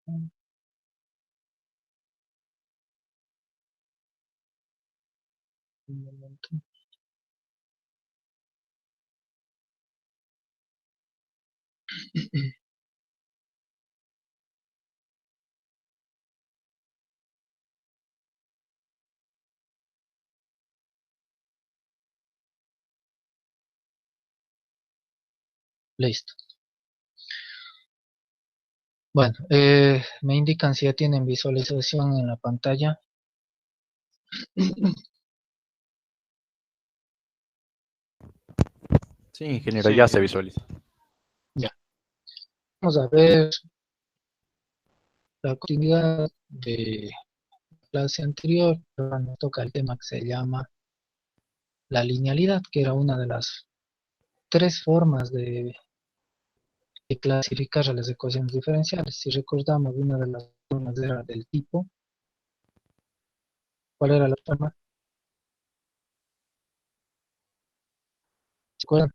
Un momento. Listo. Bueno, me indican si ya tienen visualización en la pantalla. Sí, ingeniero, ya se visualiza. Ya. Vamos a ver la continuidad de la clase anterior. Ahora nos toca el tema que se llama la linealidad, que era una de las tres formas de clasificar a las ecuaciones diferenciales. Si recordamos, una de las formas era del tipo. ¿Cuál era la forma? ¿Se acuerdan?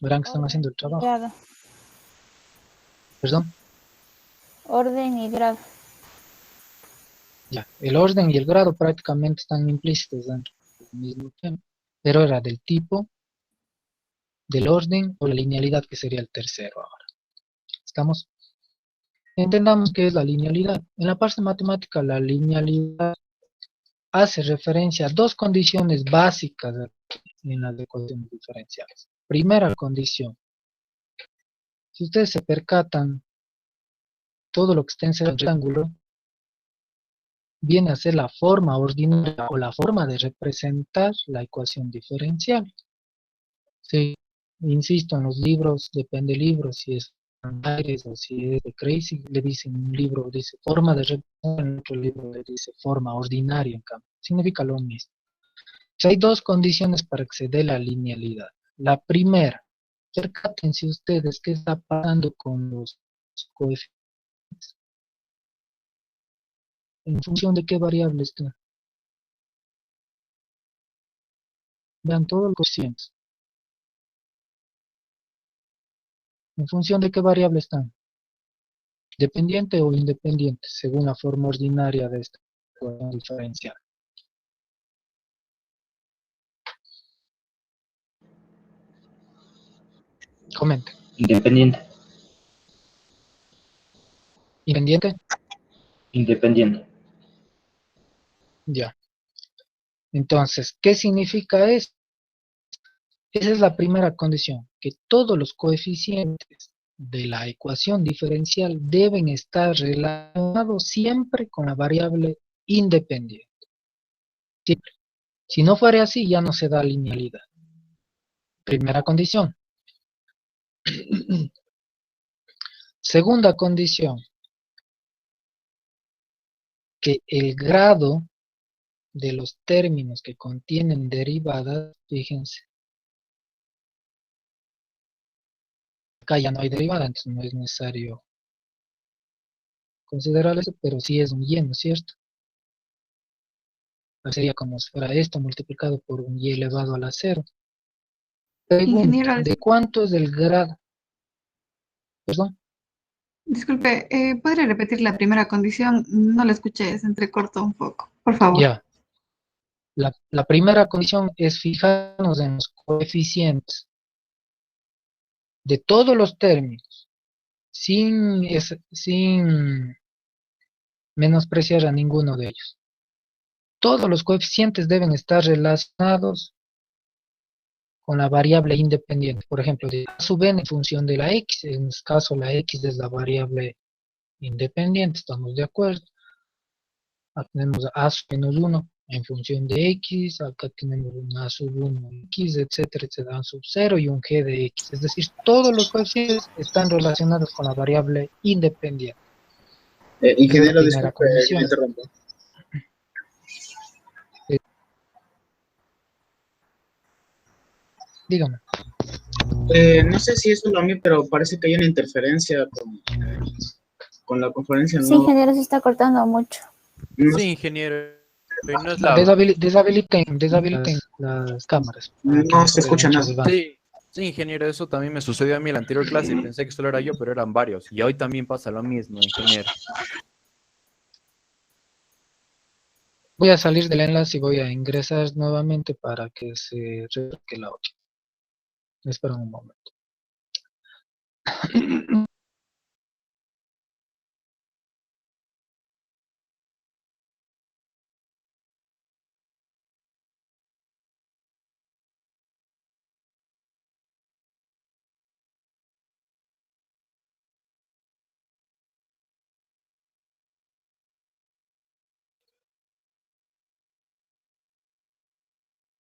Verán que están Orden haciendo el y trabajo. grado. ¿Perdón? Orden y grado. Ya, el orden y el grado prácticamente están implícitos dentro del mismo tema, pero era del tipo, del orden o la linealidad, que sería el tercero ahora. ¿Estamos? Entendamos qué es la linealidad. En la parte matemática, la linealidad hace referencia a dos condiciones básicas en las ecuaciones diferenciales. Primera condición. Si ustedes se percatan, todo lo que está en ese rectángulo viene a ser la forma ordinaria o la forma de representar la ecuación diferencial. Sí, insisto, en los libros, depende del libro, si es Aires o si es de Crazy, le dicen un libro, dice forma de representar, en otro libro le dice forma ordinaria, en cambio, significa lo mismo. Hay dos condiciones para que se dé la linealidad. La primera, percátense ustedes qué está pasando con los coeficientes. ¿En función de qué variable está? Vean todos los coeficientes. ¿En función de qué variable están? ¿Dependiente o independiente? Según la forma ordinaria de esta ecuación diferencial. Comente. Independiente. ¿Independiente? Independiente. Ya. Entonces, ¿qué significa esto? Esa es la primera condición, que todos los coeficientes de la ecuación diferencial deben estar relacionados siempre con la variable independiente. Siempre. Si no fuera así, ya no se da linealidad. Primera condición. Segunda condición, que el grado de los términos que contienen derivadas, fíjense, acá ya no hay derivada, entonces no es necesario considerar eso, pero sí es un y, ¿no es cierto? Sería como si fuera esto multiplicado por un y elevado a la 0. Pregunta, Ingeniero, ¿de cuánto es el grado? Perdón. disculpe, ¿podría repetir la primera condición? No la escuché, se entrecortó un poco, por favor. Ya. La primera condición es fijarnos en los coeficientes de todos los términos, sin menospreciar a ninguno de ellos. Todos los coeficientes deben estar relacionados con la variable independiente. Por ejemplo, de a sub n en función de la x, en este caso la x es la variable independiente, estamos de acuerdo. Acá tenemos a sub menos 1 en función de x, acá tenemos un a sub 1 x, etcétera, etcétera, a sub 0 y un g de x. Es decir, todos los coeficientes están relacionados con la variable independiente. Ingeniero, Es la primera disculpe, le condición. interrumpo. Dígame. No sé si es solo a mí, pero parece que hay una interferencia con la conferencia. Sí, No, ingeniero, se está cortando mucho. no, Sí, ingeniero. No es la... Deshabiliten las cámaras para que no no se se vea escucha mucha nada. huevada. Sí, Sí, ingeniero, eso también me sucedió a mí en la anterior clase y pensé que solo era yo, pero eran varios. Y hoy también pasa lo mismo, ingeniero. Voy a salir del enlace y voy a ingresar nuevamente para que se refresque el audio. Espera un momento.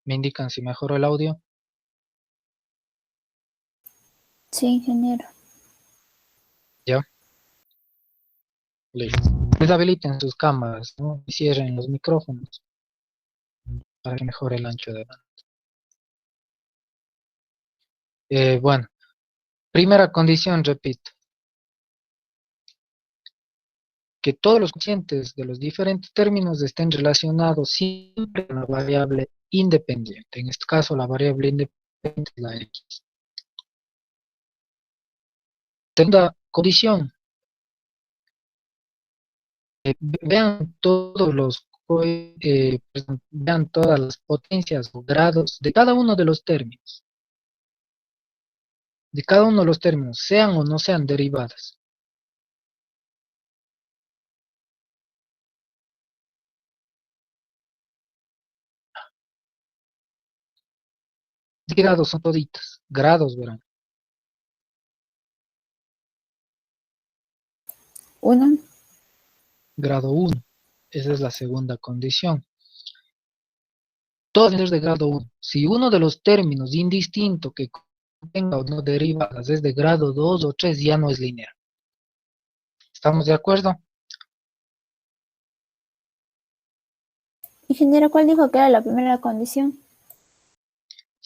Me indican si mejoró el audio. Sí, ingeniero. Ya, listo. Deshabiliten sus cámaras, ¿no? Y cierren los micrófonos para que mejore el ancho de banda. Bueno, primera condición, repito, que todos los cocientes de los diferentes términos estén relacionados siempre con la variable independiente. En este caso, la variable independiente es la x. Segunda condición, vean todos vean todas las potencias o grados de cada uno de los términos. De cada uno de los términos, sean o no sean derivadas. ¿Qué grados son toditas? Grados, verán. 1. Grado 1. Esa es la segunda condición. Todas deben ser de grado 1. Si uno de los términos indistinto que contenga o no derivadas es de grado 2 o 3, ya no es lineal. ¿Estamos de acuerdo? Ingeniero, ¿cuál dijo que era la primera condición?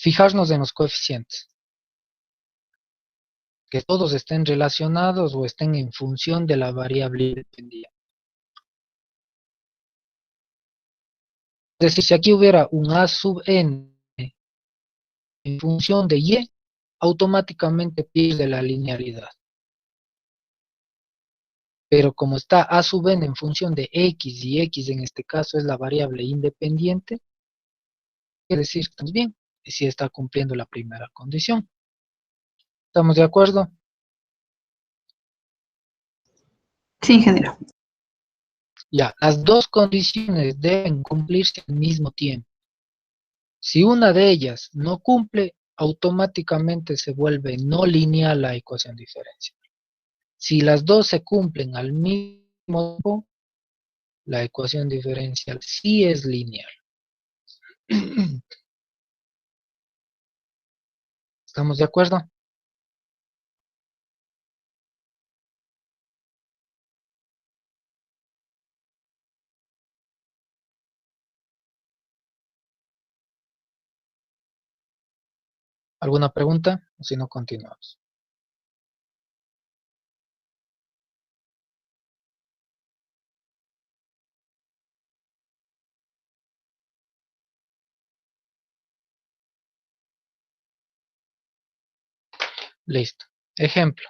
Fijarnos en los coeficientes. Que todos estén relacionados o estén en función de la variable independiente. Es decir, si aquí hubiera un a sub n en función de y, automáticamente pierde la linealidad. Pero como está a sub n en función de x y x en este caso es la variable independiente, quiere decir que estamos bien, y si está cumpliendo la primera condición. ¿Estamos de acuerdo? Sí, ingeniero. Ya, las dos condiciones deben cumplirse al mismo tiempo. Si una de ellas no cumple, automáticamente se vuelve no lineal la ecuación diferencial. Si las dos se cumplen al mismo tiempo, la ecuación diferencial sí es lineal. ¿Estamos de acuerdo? ¿Alguna pregunta? O si no, continuamos. Listo. Ejemplo.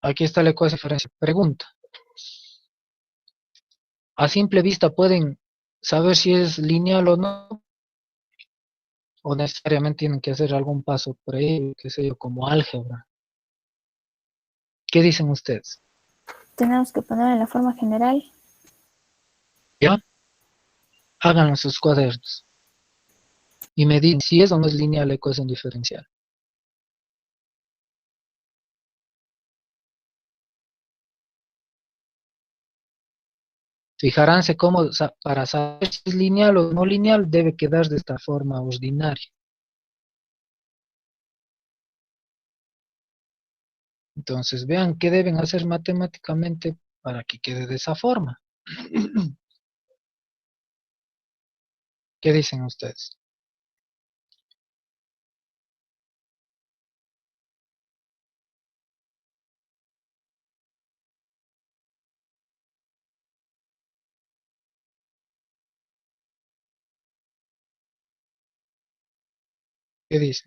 Aquí está la ecuación diferencial. Pregunta. A simple vista pueden saber si es lineal o no, o necesariamente tienen que hacer algún paso previo, qué sé yo, como álgebra. ¿Qué dicen ustedes? Tenemos que poner en la forma general. ¿Ya? Háganlo en sus cuadernos. Y me dicen si es o no es lineal la ecuación diferencial. Fijaránse cómo para saber si es lineal o no lineal debe quedar de esta forma ordinaria. Entonces vean qué deben hacer matemáticamente para que quede de esa forma. ¿Qué dicen ustedes? ¿Qué dice?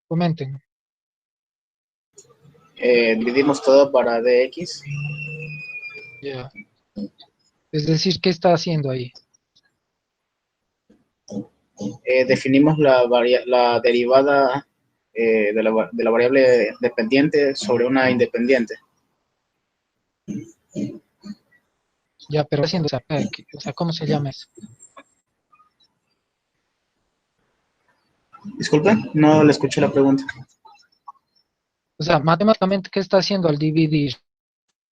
Comenten. Dividimos todo para dx. Ya. Es decir, ¿qué está haciendo ahí? Definimos la derivada de la variable dependiente sobre una independiente. Ya, pero haciendo, o sea, ¿cómo se llama eso? Disculpe, no le escuché la pregunta. O sea, matemáticamente, ¿qué está haciendo al dividir?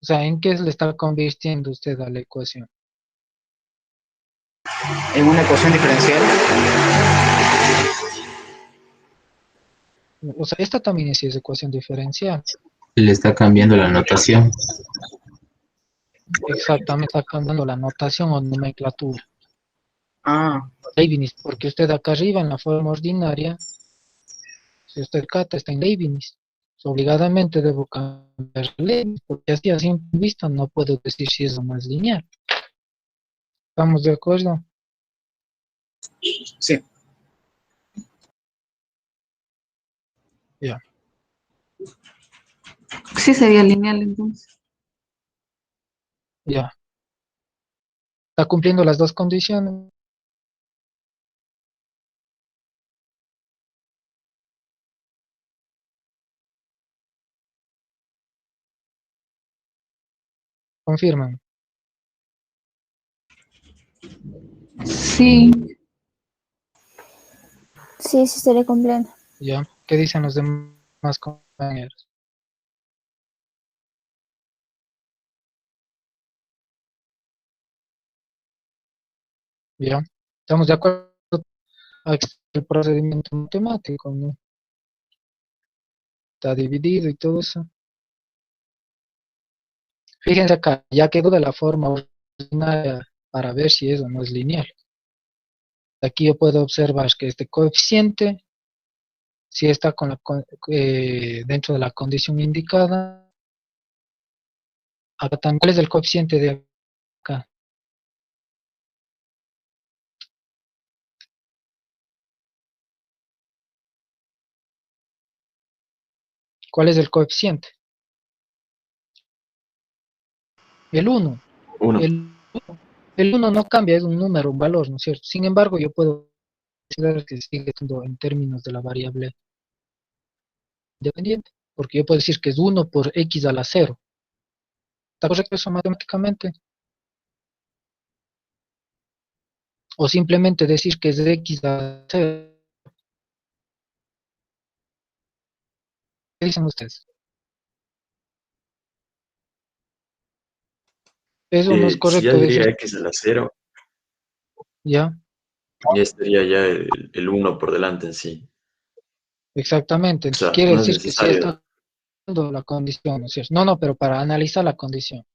O sea, ¿en qué le está convirtiendo usted a la ecuación? En una ecuación diferencial, O sea, esta también es ecuación diferencial. Le está cambiando la notación. Exactamente, está cambiando la notación o nomenclatura. ah, Leibniz, porque usted acá arriba en la forma ordinaria, si usted cata, está en Leibniz. Obligadamente debo cambiar Leibniz, porque así a simple vista no puedo decir si es o no es lineal. ¿Estamos de acuerdo? sí. Ya. Sí sería lineal entonces. Ya. Está cumpliendo las dos condiciones. Confirman. Sí, Sí, sí estaría cumpliendo. Ya. ¿Qué dicen los demás compañeros? Ya. Estamos de acuerdo a que el procedimiento matemático, ¿no? Está dividido y todo eso. Fíjense acá, ya quedó de la forma ordinaria para ver si eso no es lineal. Aquí yo puedo observar que este coeficiente, si está dentro de la condición indicada, acá también. ¿Cuál es el coeficiente de acá? ¿Cuál es el coeficiente? El 1. Uno. El 1 no cambia, es un número, un valor, ¿no es cierto? Sin embargo, yo puedo considerar que sigue siendo en términos de la variable independiente, porque yo puedo decir que es 1 por x a la 0. ¿Está correcto eso matemáticamente? O simplemente decir que es de x a 0. ¿Qué dicen ustedes? Eso no es Si ya correcto diría decir, x a la 0, ¿ya? ya estaría ya el 1 por delante en sí. Exactamente. O Entonces sea, quiere no es decir que sí necesario. está dando la condición, ¿no es cierto? No, no, pero para analizar la condición.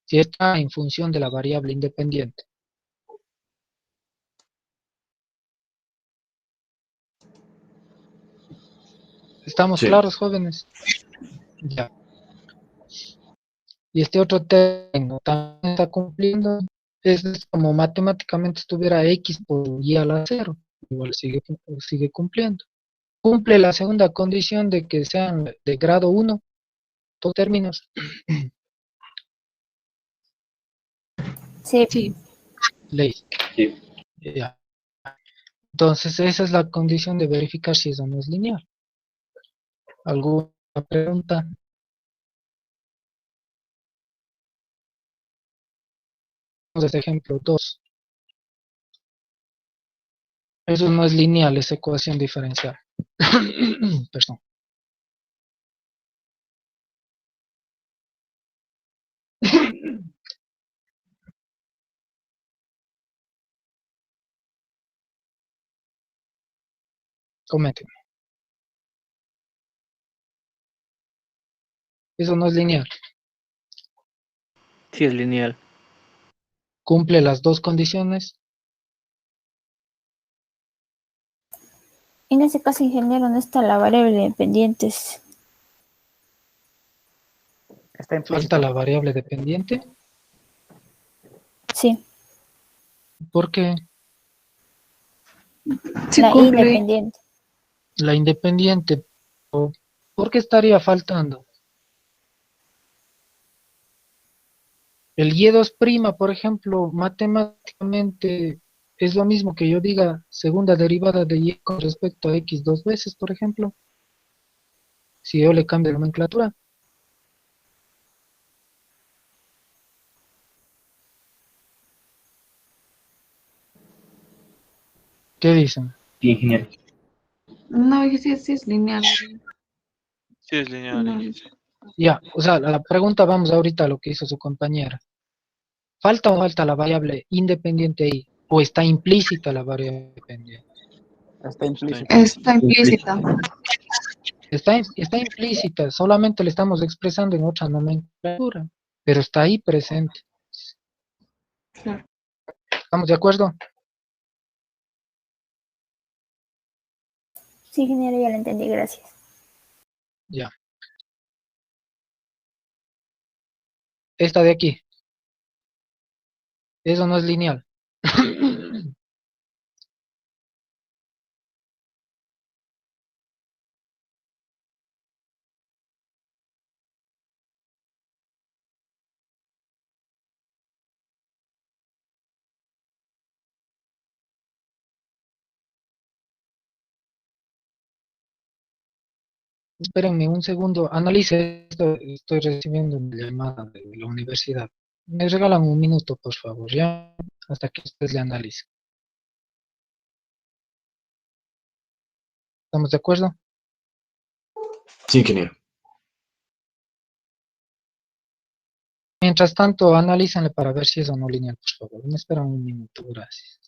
Si está en función de la variable independiente. ¿Estamos Sí. claros, jóvenes? Ya. Y este otro término también está cumpliendo. Es como matemáticamente estuviera x por y a la 0. Igual sigue cumpliendo. Cumple la segunda condición de que sean de grado 1, todos términos. Sí, sí. Ley. Sí. Ya. Entonces, esa es la condición de verificar si eso no es lineal. ¿Alguna pregunta? Vamos a ejemplo 2. Eso no es lineal, es ecuación diferencial. Perdón. Comenten. Eso no es lineal. Sí, es lineal. Cumple las dos condiciones. En ese caso, ingeniero, no está la variable de dependientes. Está Falta implícito. la variable dependiente. Sí, ¿Por qué? Sí la cumple. independiente. La independiente. ¿Por qué estaría faltando? El y2', por ejemplo, matemáticamente es lo mismo que yo diga segunda derivada de y con respecto a x dos veces, por ejemplo, si yo le cambio la nomenclatura. ¿Qué dicen? Sí, ingeniero. No, sí es lineal. Sí, es lineal. No, Ya, o sea, la pregunta vamos ahorita a lo que hizo su compañera. ¿Falta o no falta la variable independiente ahí? ¿O está implícita la variable dependiente? Está implícito. está implícita. Está implícita, solamente le estamos expresando en otra nomenclatura, pero está ahí presente. Claro. ¿Estamos de acuerdo? Sí, ingeniero, ya lo entendí, gracias. Ya. Esta de aquí. Eso no es lineal. Espérenme un segundo, analice esto, estoy recibiendo una llamada de la universidad. Me regalan un minuto, por favor, ya, hasta que ustedes le analicen. ¿Estamos de acuerdo? Sí, ingeniero. Mientras tanto, analícenle para ver si es o no lineal, por favor. Me esperan un minuto, gracias.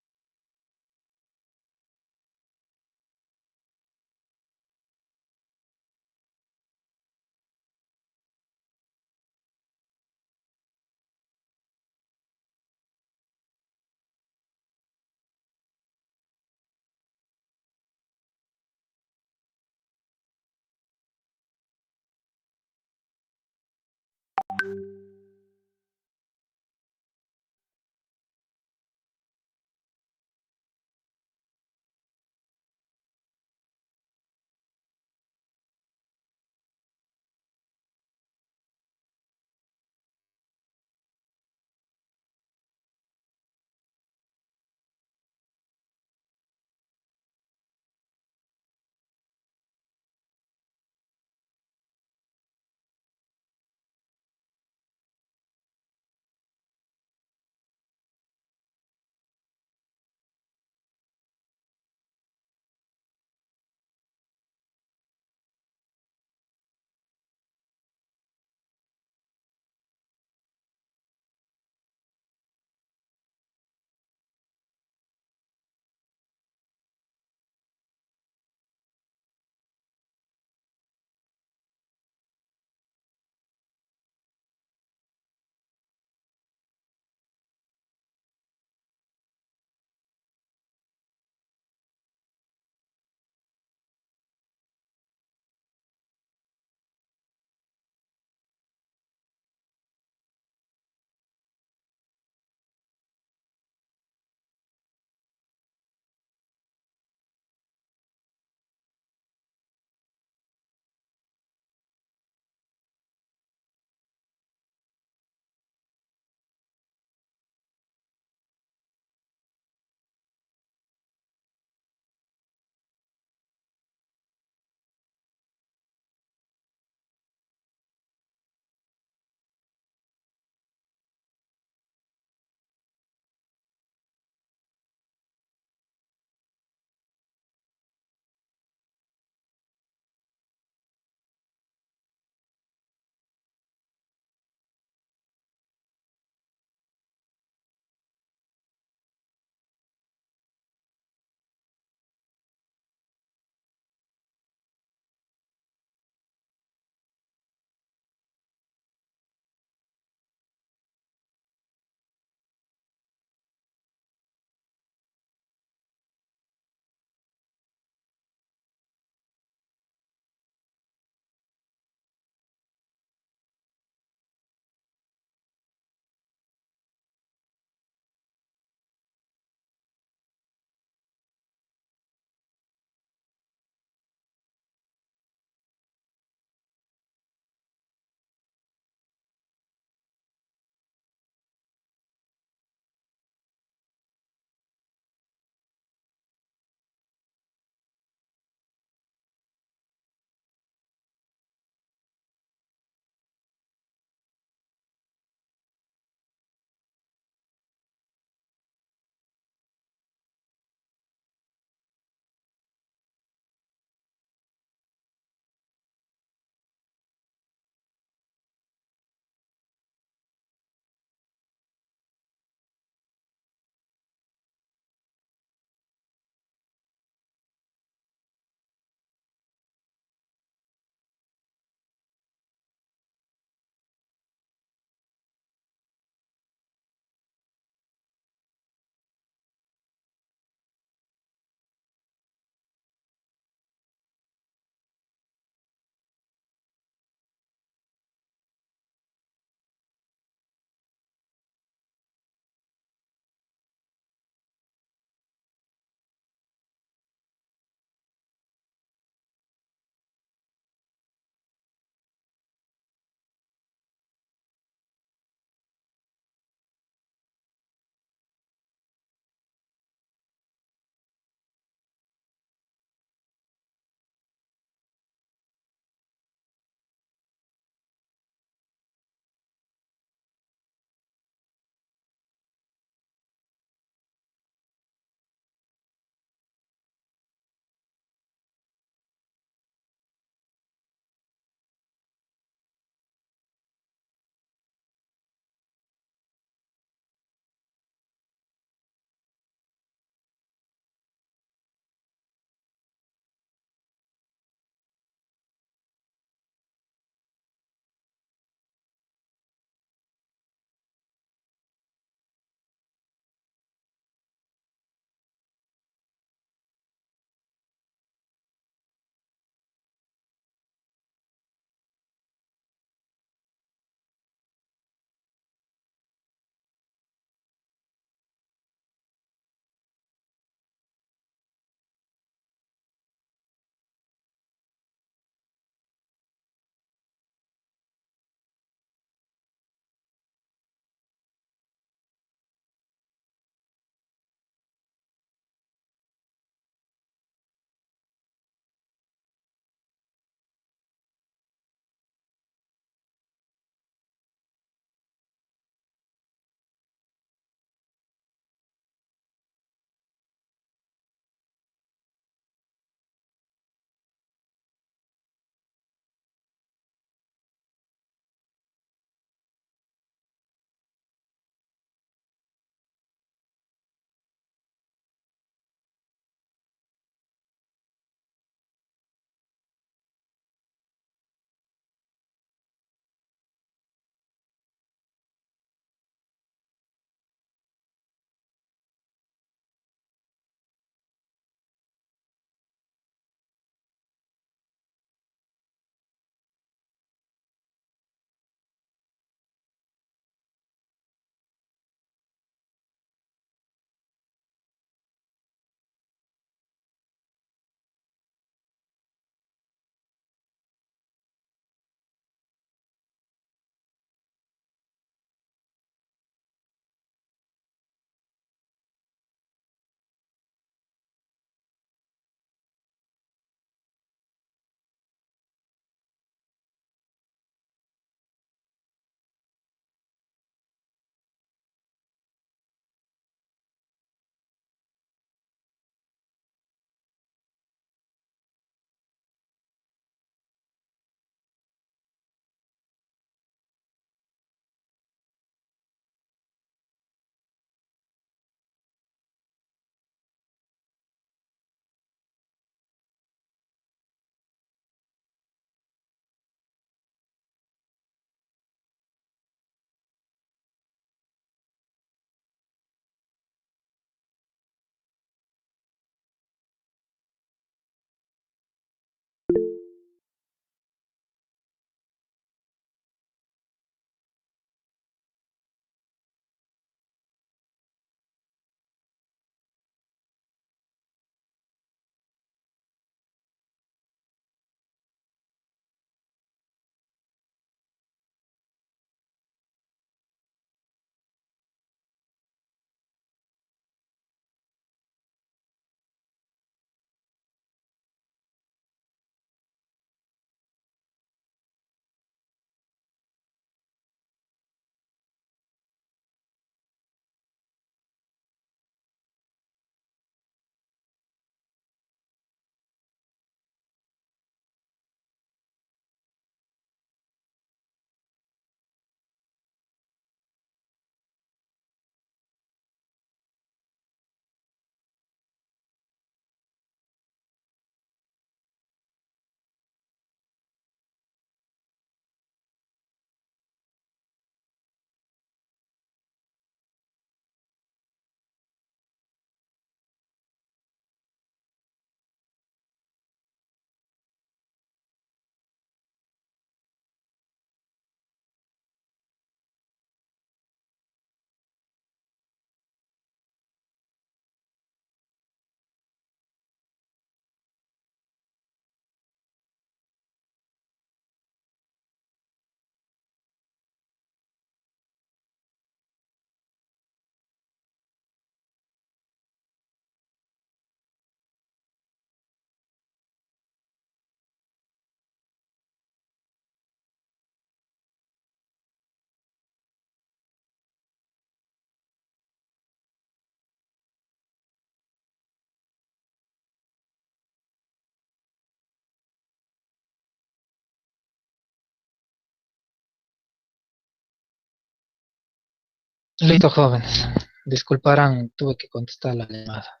Listo, jóvenes. Disculparán, tuve que contestar la llamada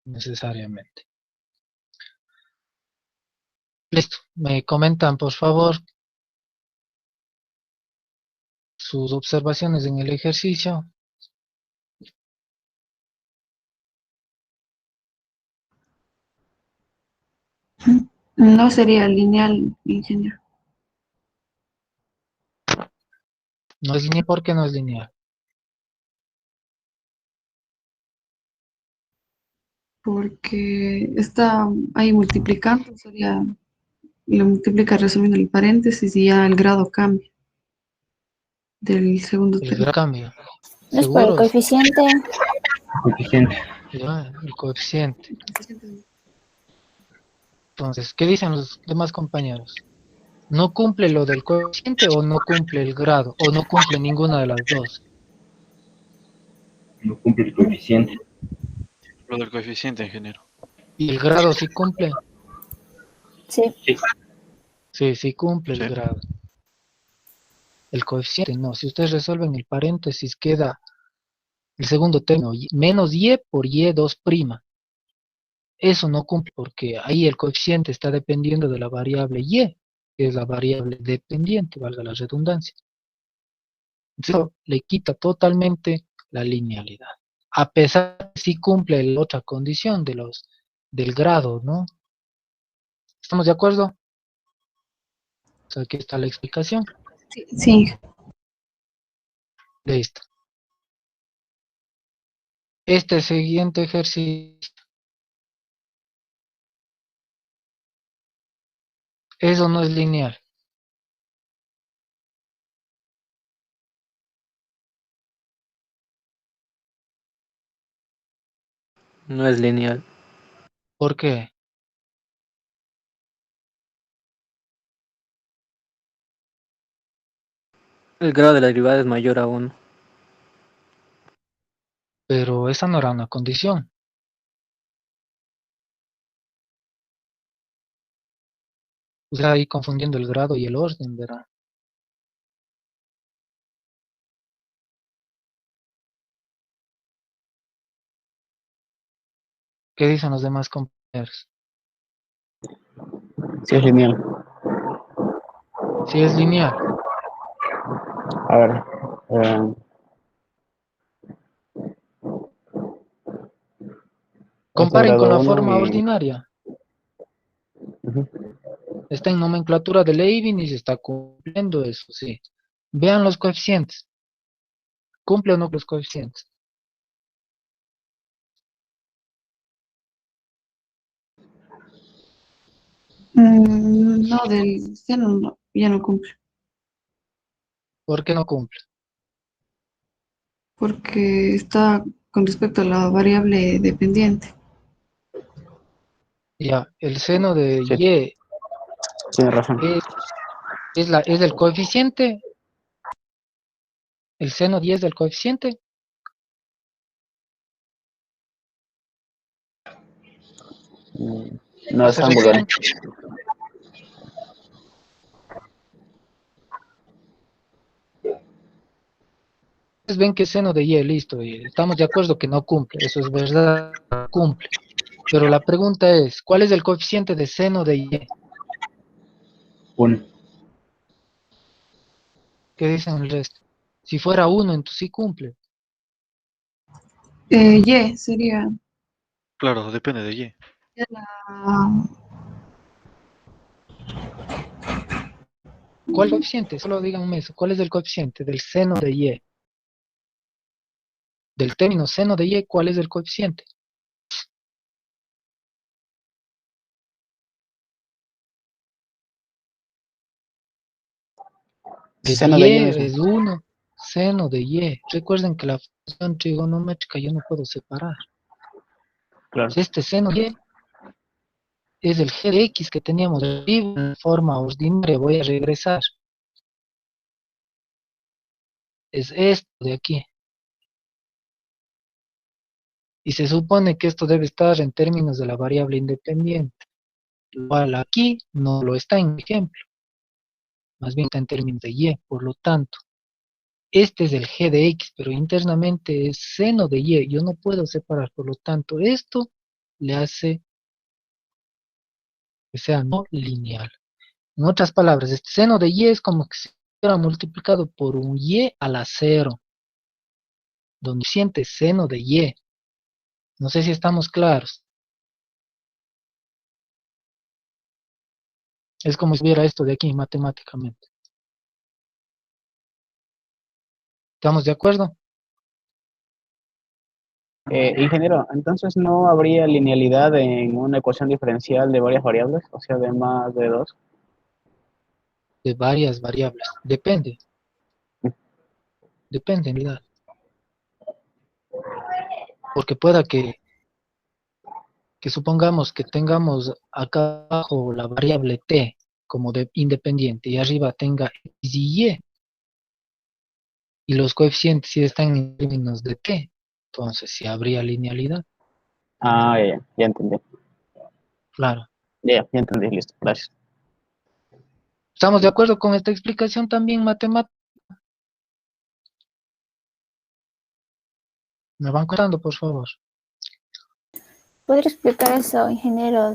necesariamente. Listo. Me comentan, por favor, sus observaciones en el ejercicio. No sería lineal, ingeniero. No es lineal. ¿Por qué no es lineal? Porque está ahí multiplicando, sería, lo multiplica resolviendo el paréntesis y ya el grado cambia del segundo El término. gran cambio. ¿No es por el ¿Seguros? coeficiente? Coeficiente. Ya, el coeficiente. Entonces, ¿qué dicen los demás compañeros? ¿No cumple lo del coeficiente o no cumple el grado? ¿O no cumple ninguna de las dos? No cumple el coeficiente. Lo del coeficiente, ingeniero. ¿Y el grado sí cumple? Sí. Sí, sí cumple el Sí. grado. El coeficiente no. Si ustedes resuelven el paréntesis, queda el segundo término, menos y por y2'. Eso no cumple porque ahí el coeficiente está dependiendo de la variable y, que es la variable dependiente, valga la redundancia. Eso le quita totalmente la linealidad. A pesar de que sí cumple la otra condición del grado, ¿no? ¿Estamos de acuerdo? O sea, aquí está la explicación. Sí, Listo. Este siguiente ejercicio, eso no es lineal. No es lineal. ¿Por qué? El grado de la derivada es mayor a 1. Pero esa no era una condición. O sea, ahí confundiendo el grado y el orden, ¿verdad? ¿Qué dicen los demás compañeros? Sí es lineal. Si es lineal. A ver. Esto es Comparen con grado la 1 forma y... ordinaria. Ujú. Está en nomenclatura de Leibniz y se está cumpliendo eso, sí. Vean los coeficientes. ¿Cumple o no los coeficientes? no, del seno no, ya no cumple, ¿Por qué no cumple? porque está con respecto a la variable dependiente. Ya, el seno de Sí, y tiene razón. es el coeficiente. El seno de y es del coeficiente. No ¿A es se ángulo. refieren? Ustedes ven que seno de y, listo, y estamos de acuerdo que no cumple, eso es verdad, cumple. Pero la pregunta es, ¿cuál es el coeficiente de seno de y? 1. ¿Qué dicen el resto? Si fuera 1, entonces sí cumple. Y sería Claro, depende de Y. la, ¿Cuál es el coeficiente? Solo díganme eso. ¿Cuál es el coeficiente del seno de y? Del término seno de y, ¿cuál es el coeficiente? De Seno y de Y mismo. es 1, seno de y. Recuerden que la función trigonométrica yo no puedo separar. Claro. Este seno de y es el g de x que teníamos arriba en forma ordinaria. Voy a regresar. Es esto de aquí. Y se supone que esto debe estar en términos de la variable independiente. Igual aquí no lo está en ejemplo. Más bien está en términos de y. Por lo tanto, este es el g de x, pero internamente es seno de y. Yo no puedo separar, por lo tanto, esto le hace que sea no lineal. En otras palabras, este seno de y es como que se hubiera multiplicado por un y a la 0, donde siente seno de y. No sé si estamos claros. Es como si hubiera esto de aquí matemáticamente. ¿Estamos de acuerdo? Ingeniero, entonces no habría linealidad en una ecuación diferencial de varias variables, o sea, de más de dos. De varias variables. Depende. Depende, en realidad. Porque pueda que supongamos que tengamos acá abajo la variable t como de independiente y arriba tenga x y los coeficientes sí están en términos de t, entonces sí habría linealidad. Ah, ya entendí. Claro. Ya entendí, listo, gracias. ¿Estamos de acuerdo con esta explicación también matemática? ¿Me van contando, por favor? ¿Podría explicar eso, ingeniero?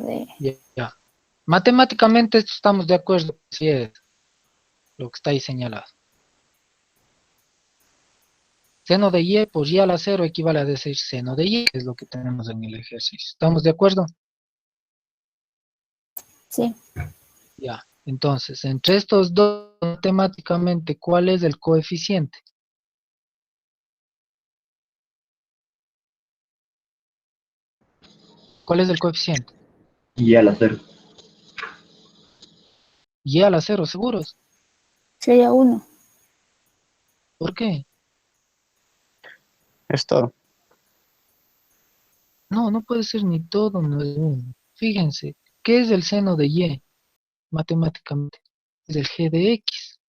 Ya. Matemáticamente estamos de acuerdo, si es lo que está ahí señalado. Seno de y por y a la 0 equivale a decir seno de y, que es lo que tenemos en el ejercicio. ¿Estamos de acuerdo? Sí. Ya. Entonces, entre estos dos, matemáticamente, ¿cuál es el coeficiente? ¿Cuál es el coeficiente? Y a la 0. Y a la 0, ¿seguros? Sería 1. ¿Por qué? Es todo. No, no puede ser ni todo, no es 1. Fíjense, ¿qué es el seno de y? Matemáticamente, es el g de x.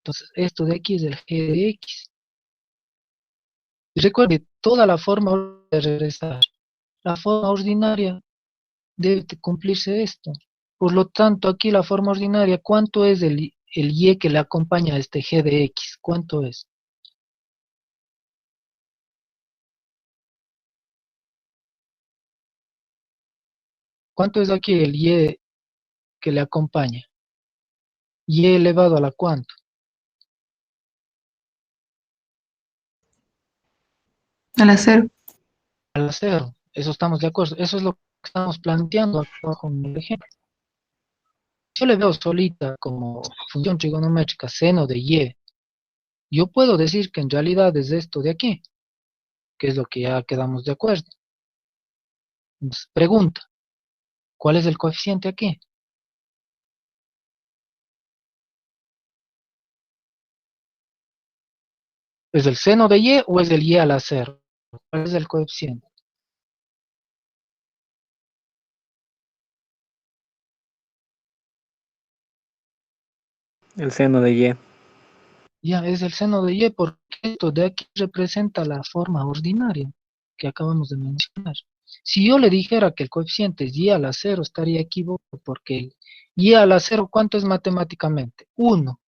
Entonces, esto de aquí es el g de x. Y recuerde, toda la forma de regresar, la forma ordinaria, debe cumplirse esto. Por lo tanto, aquí la forma ordinaria, ¿cuánto es el y que le acompaña a este g de x? ¿Cuánto es? ¿Cuánto es aquí el y que le acompaña? Y elevado a la cuánto? A la 0. A la 0. Eso estamos de acuerdo. Eso es lo que estamos planteando abajo en el ejemplo. Yo le veo solita como función trigonométrica seno de y. Yo puedo decir que en realidad es esto de aquí, que es lo que ya quedamos de acuerdo. Entonces, pregunta, ¿cuál es el coeficiente aquí? ¿Es el seno de y o es el y a la 0? ¿Cuál es el coeficiente? El seno de y. Ya, es el seno de y porque esto de aquí representa la forma ordinaria que acabamos de mencionar. Si yo le dijera que el coeficiente es y a la 0, estaría equivocado porque el y a la 0, ¿cuánto es matemáticamente? 1.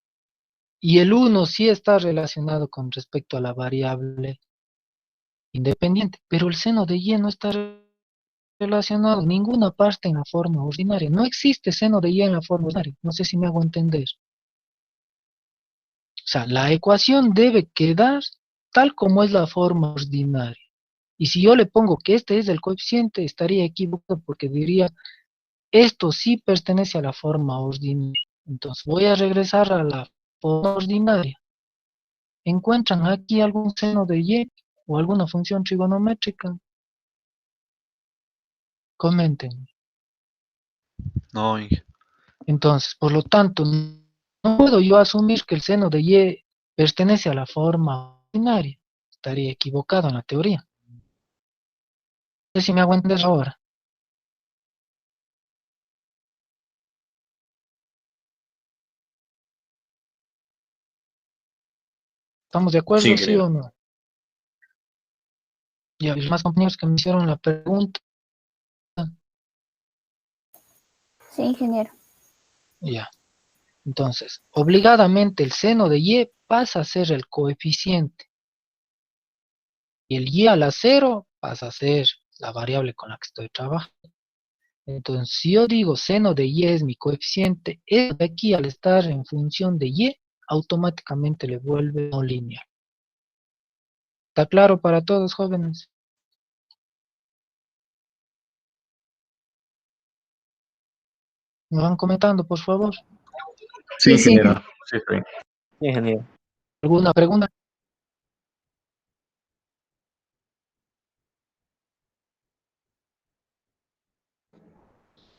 Y el 1 sí está relacionado con respecto a la variable independiente, pero el seno de y no está relacionado en ninguna parte en la forma ordinaria. No existe seno de y en la forma ordinaria. No sé si me hago entender. O sea, la ecuación debe quedar tal como es la forma ordinaria. Y si yo le pongo que este es el coeficiente, estaría equivocado porque diría, esto sí pertenece a la forma ordinaria. Entonces voy a regresar a la forma ordinaria. ¿Encuentran aquí algún seno de y o alguna función trigonométrica? Comenten. No, Inge. Entonces, por lo tanto, no puedo yo asumir que el seno de y pertenece a la forma ordinaria. Estaría equivocado en la teoría. No sé si me hago entender ahora. ¿Estamos de acuerdo, Sí, sí o ingeniero. no? Y a los más compañeros que me hicieron la pregunta, Sí, ingeniero. ya. Entonces, obligadamente el seno de y pasa a ser el coeficiente. Y el y a la 0 pasa a ser la variable con la que estoy trabajando. Entonces, si yo digo seno de y es mi coeficiente, eso de aquí al estar en función de y, automáticamente le vuelve no lineal. ¿Está claro para todos, jóvenes? ¿Me van comentando, por favor? Sí, Sí. ingeniero. Sí, está bien. Ingeniero. ¿Alguna pregunta?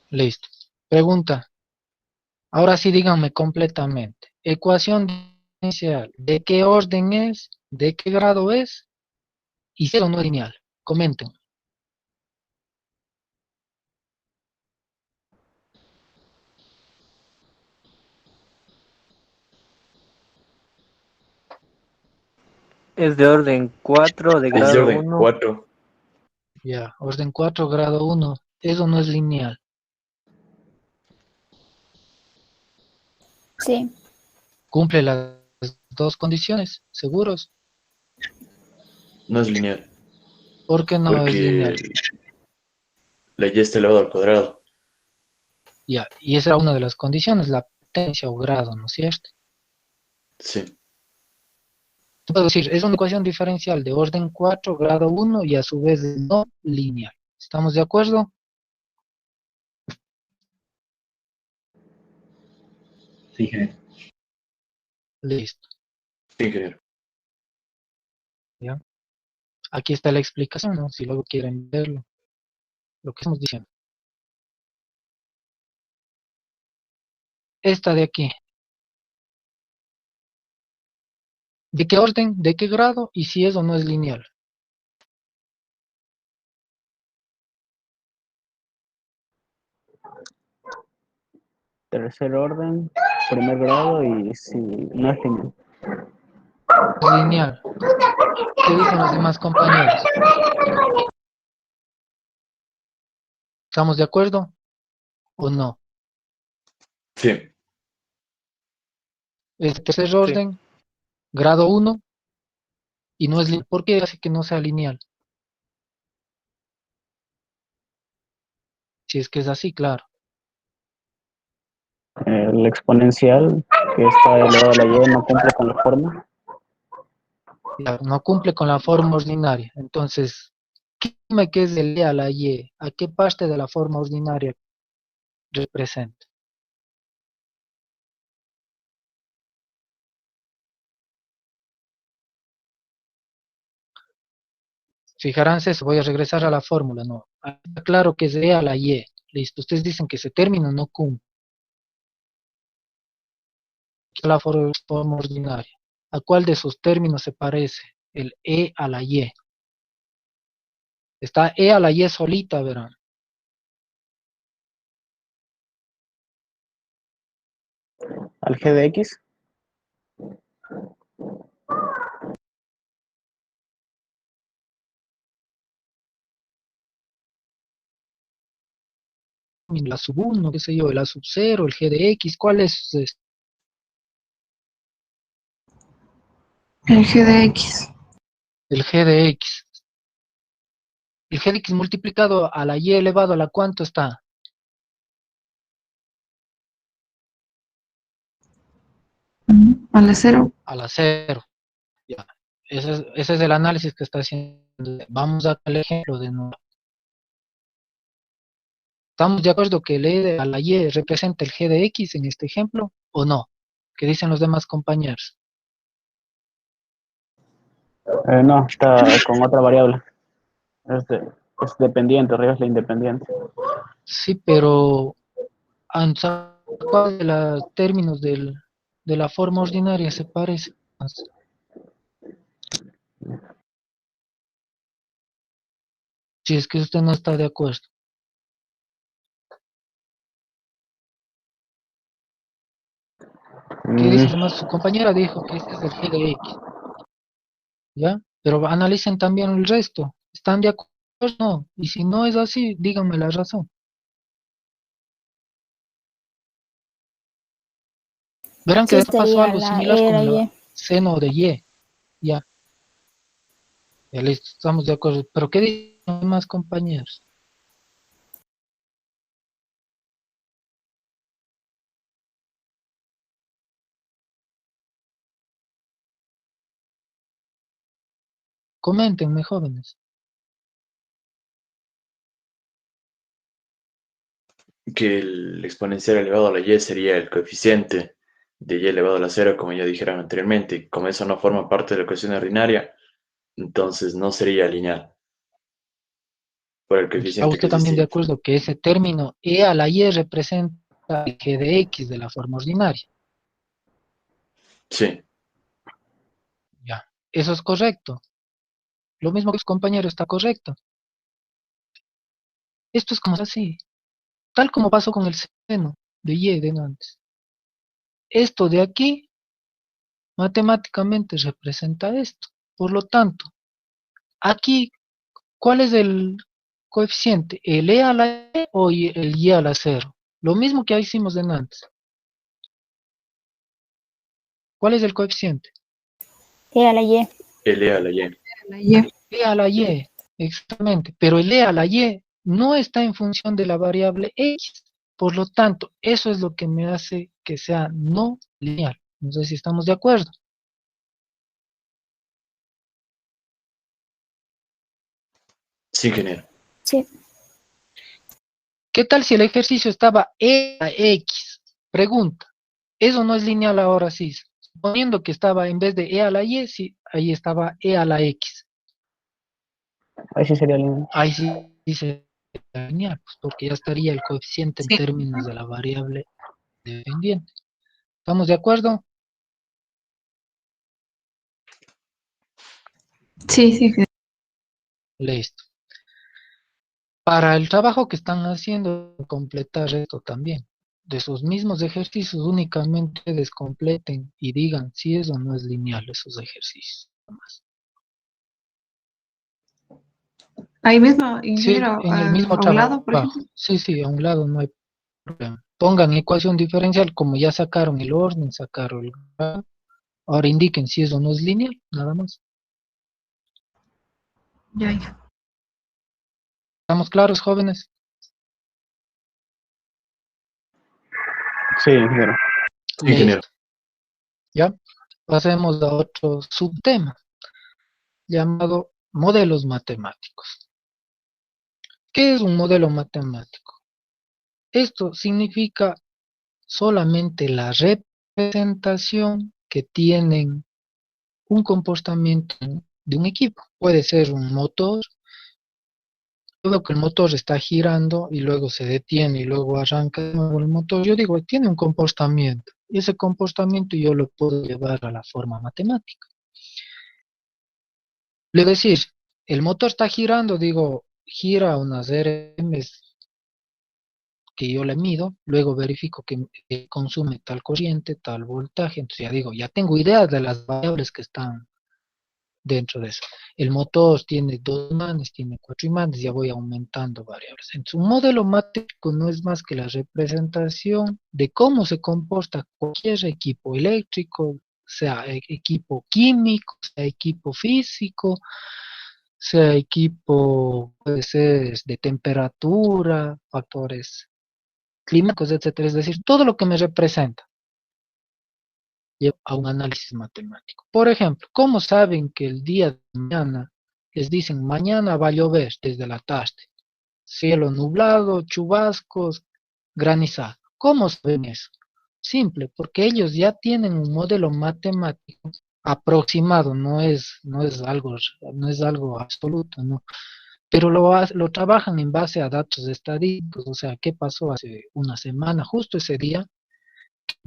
Listo. Pregunta. Ahora sí díganme completamente. Ecuación diferencial. ¿De qué orden es? ¿De qué grado es? Y cero no es lineal. Comenten. Es de orden 4 de Es de grado orden 1. 4. Ya. Orden 4, grado 1. Eso no es lineal. Sí, Cumple las dos condiciones. ¿Seguros? No es lineal. ¿Por qué no es Porque lineal? la y está elevado al cuadrado. Ya. Y esa era una de las condiciones. La potencia o grado, ¿no es cierto? Sí. Puedo decir, es una ecuación diferencial de orden 4, grado 1 y a su vez no lineal. ¿Estamos de acuerdo? Sí, ingeniero. Listo. Sí, ingeniero. ¿Ya? Aquí está la explicación, ¿no? Si luego quieren verlo. Lo que estamos diciendo. Esta de aquí. ¿De qué orden? ¿De qué grado? Y si eso no es lineal. Tercer orden, primer grado y si no es lineal. Es lineal. ¿Qué dicen los demás compañeros? ¿Estamos de acuerdo o no? Sí. Es de tercer orden, grado 1 y no es lineal. ¿Por qué hace que no sea lineal? Si es que es así, claro. El exponencial que está elevado a la y no cumple con la forma. Ya, no cumple con la forma ordinaria. Entonces, dime qué es el e a la y. ¿A qué parte de la forma ordinaria representa? Fijarán eso, voy a regresar a la fórmula, no. Está claro que es e a la y. Listo, ustedes dicen que ese término no cumple la forma ordinaria. ¿A cuál de esos términos se parece? El e a la y. Está e a la y solita, verán. Al g de x. La sub 1, qué sé yo, la sub 0, el g de x, ¿cuál es este? El g de x. El g de x. El g de x multiplicado a la y elevado a la ¿cuánto está? A la 0. A la 0. Ya. Ese es el análisis que está haciendo. Vamos a el ejemplo de nuevo. ¿Estamos de acuerdo que el e a la y representa el g de x en este ejemplo o no? ¿Qué dicen los demás compañeros? No, está con otra variable. Es dependiente, arriba es la independiente. Sí, pero ¿cuál de los términos de la forma ordinaria se parece más? Si es que usted no está de acuerdo. ¿Qué dice además? Su compañera dijo que este es el g de x. ¿Ya? Pero analicen también el resto. ¿Están de acuerdo? No. Y si no es así, díganme la razón. Verán que Sí, pasó estaría algo la similar E, con la la Y. seno de Y. Ya, ya listo, estamos de acuerdo. Pero ¿qué dicen los demás compañeros? Coméntenme, jóvenes. Que el exponencial elevado a la y sería el coeficiente de y elevado a la cero, como ya dijeron anteriormente. Como eso no forma parte de la ecuación ordinaria, entonces no sería lineal por el ¿Está coeficiente que usted es también de distinto. acuerdo que ese término E a la Y representa el G de X de la forma ordinaria? Sí, Ya, eso es correcto. Lo mismo que su compañero está correcto. Esto es como así, tal como pasó con el seno de Y de antes. Esto de aquí matemáticamente representa esto. Por lo tanto, aquí, ¿cuál es el coeficiente? ¿El E a la E o el Y a la cero? Lo mismo que hicimos de antes. ¿Cuál es el coeficiente? E a la Y. L a la y. La Y. E a la Y, exactamente. Pero el E a la Y no está en función de la variable X. Por lo tanto, eso es lo que me hace que sea no lineal. No sé si estamos de acuerdo. Sí, ingeniero. Sí. ¿Qué tal si el ejercicio estaba E a X? Pregunta. Eso no es lineal ahora sí. Suponiendo que estaba en vez de E a la Y, sí, ahí estaba E a la X. Ahí sí sería lineal. Ahí sí dice lineal, pues, porque ya estaría el coeficiente en Sí. términos de la variable dependiente. ¿Estamos de acuerdo? Sí, sí. Listo. Para el trabajo que están haciendo, completar esto también. De esos mismos ejercicios, únicamente descompleten y digan si eso no es lineal, esos ejercicios. Nomás. Ahí mismo, Sí, ingeniero, en el mismo a un lado, por trabajo. ejemplo. Sí, sí, a un lado no hay problema. Pongan ecuación diferencial, como ya sacaron el orden, sacaron el grado. Ahora indiquen si eso no es lineal, nada más. Ya, ya. ¿Estamos claros, jóvenes? Sí, ingeniero. Sí, ingeniero. Listo. Ya. Pasemos a otro subtema, llamado modelos matemáticos. ¿Qué es un modelo matemático? Esto significa solamente la representación que tienen un comportamiento de un equipo. Puede ser un motor, yo veo que el motor está girando y luego se detiene y luego arranca de nuevo el motor. Yo digo, tiene un comportamiento. Y ese comportamiento yo lo puedo llevar a la forma matemática. Es decir, el motor está girando, digo, gira unas RMs que yo le mido, luego verifico que consume tal corriente, tal voltaje, entonces ya digo, ya tengo ideas de las variables que están dentro de eso. El motor tiene 2 imanes, tiene 4 imanes, ya voy aumentando variables. Entonces, un modelo matemático no es más que la representación de cómo se comporta cualquier equipo eléctrico, sea equipo químico, sea equipo físico, sea equipo, puede ser de temperatura, factores climáticos, etcétera. Es decir, todo lo que me representa lleva a un análisis matemático. Por ejemplo, ¿cómo saben que el día de mañana les dicen mañana va a llover desde la tarde? Cielo nublado, chubascos, granizado. ¿Cómo saben eso? Simple, porque ellos ya tienen un modelo matemático aproximado, no es algo absoluto, no. Pero lo trabajan en base a datos estadísticos, o sea, ¿qué pasó hace una semana, justo ese día?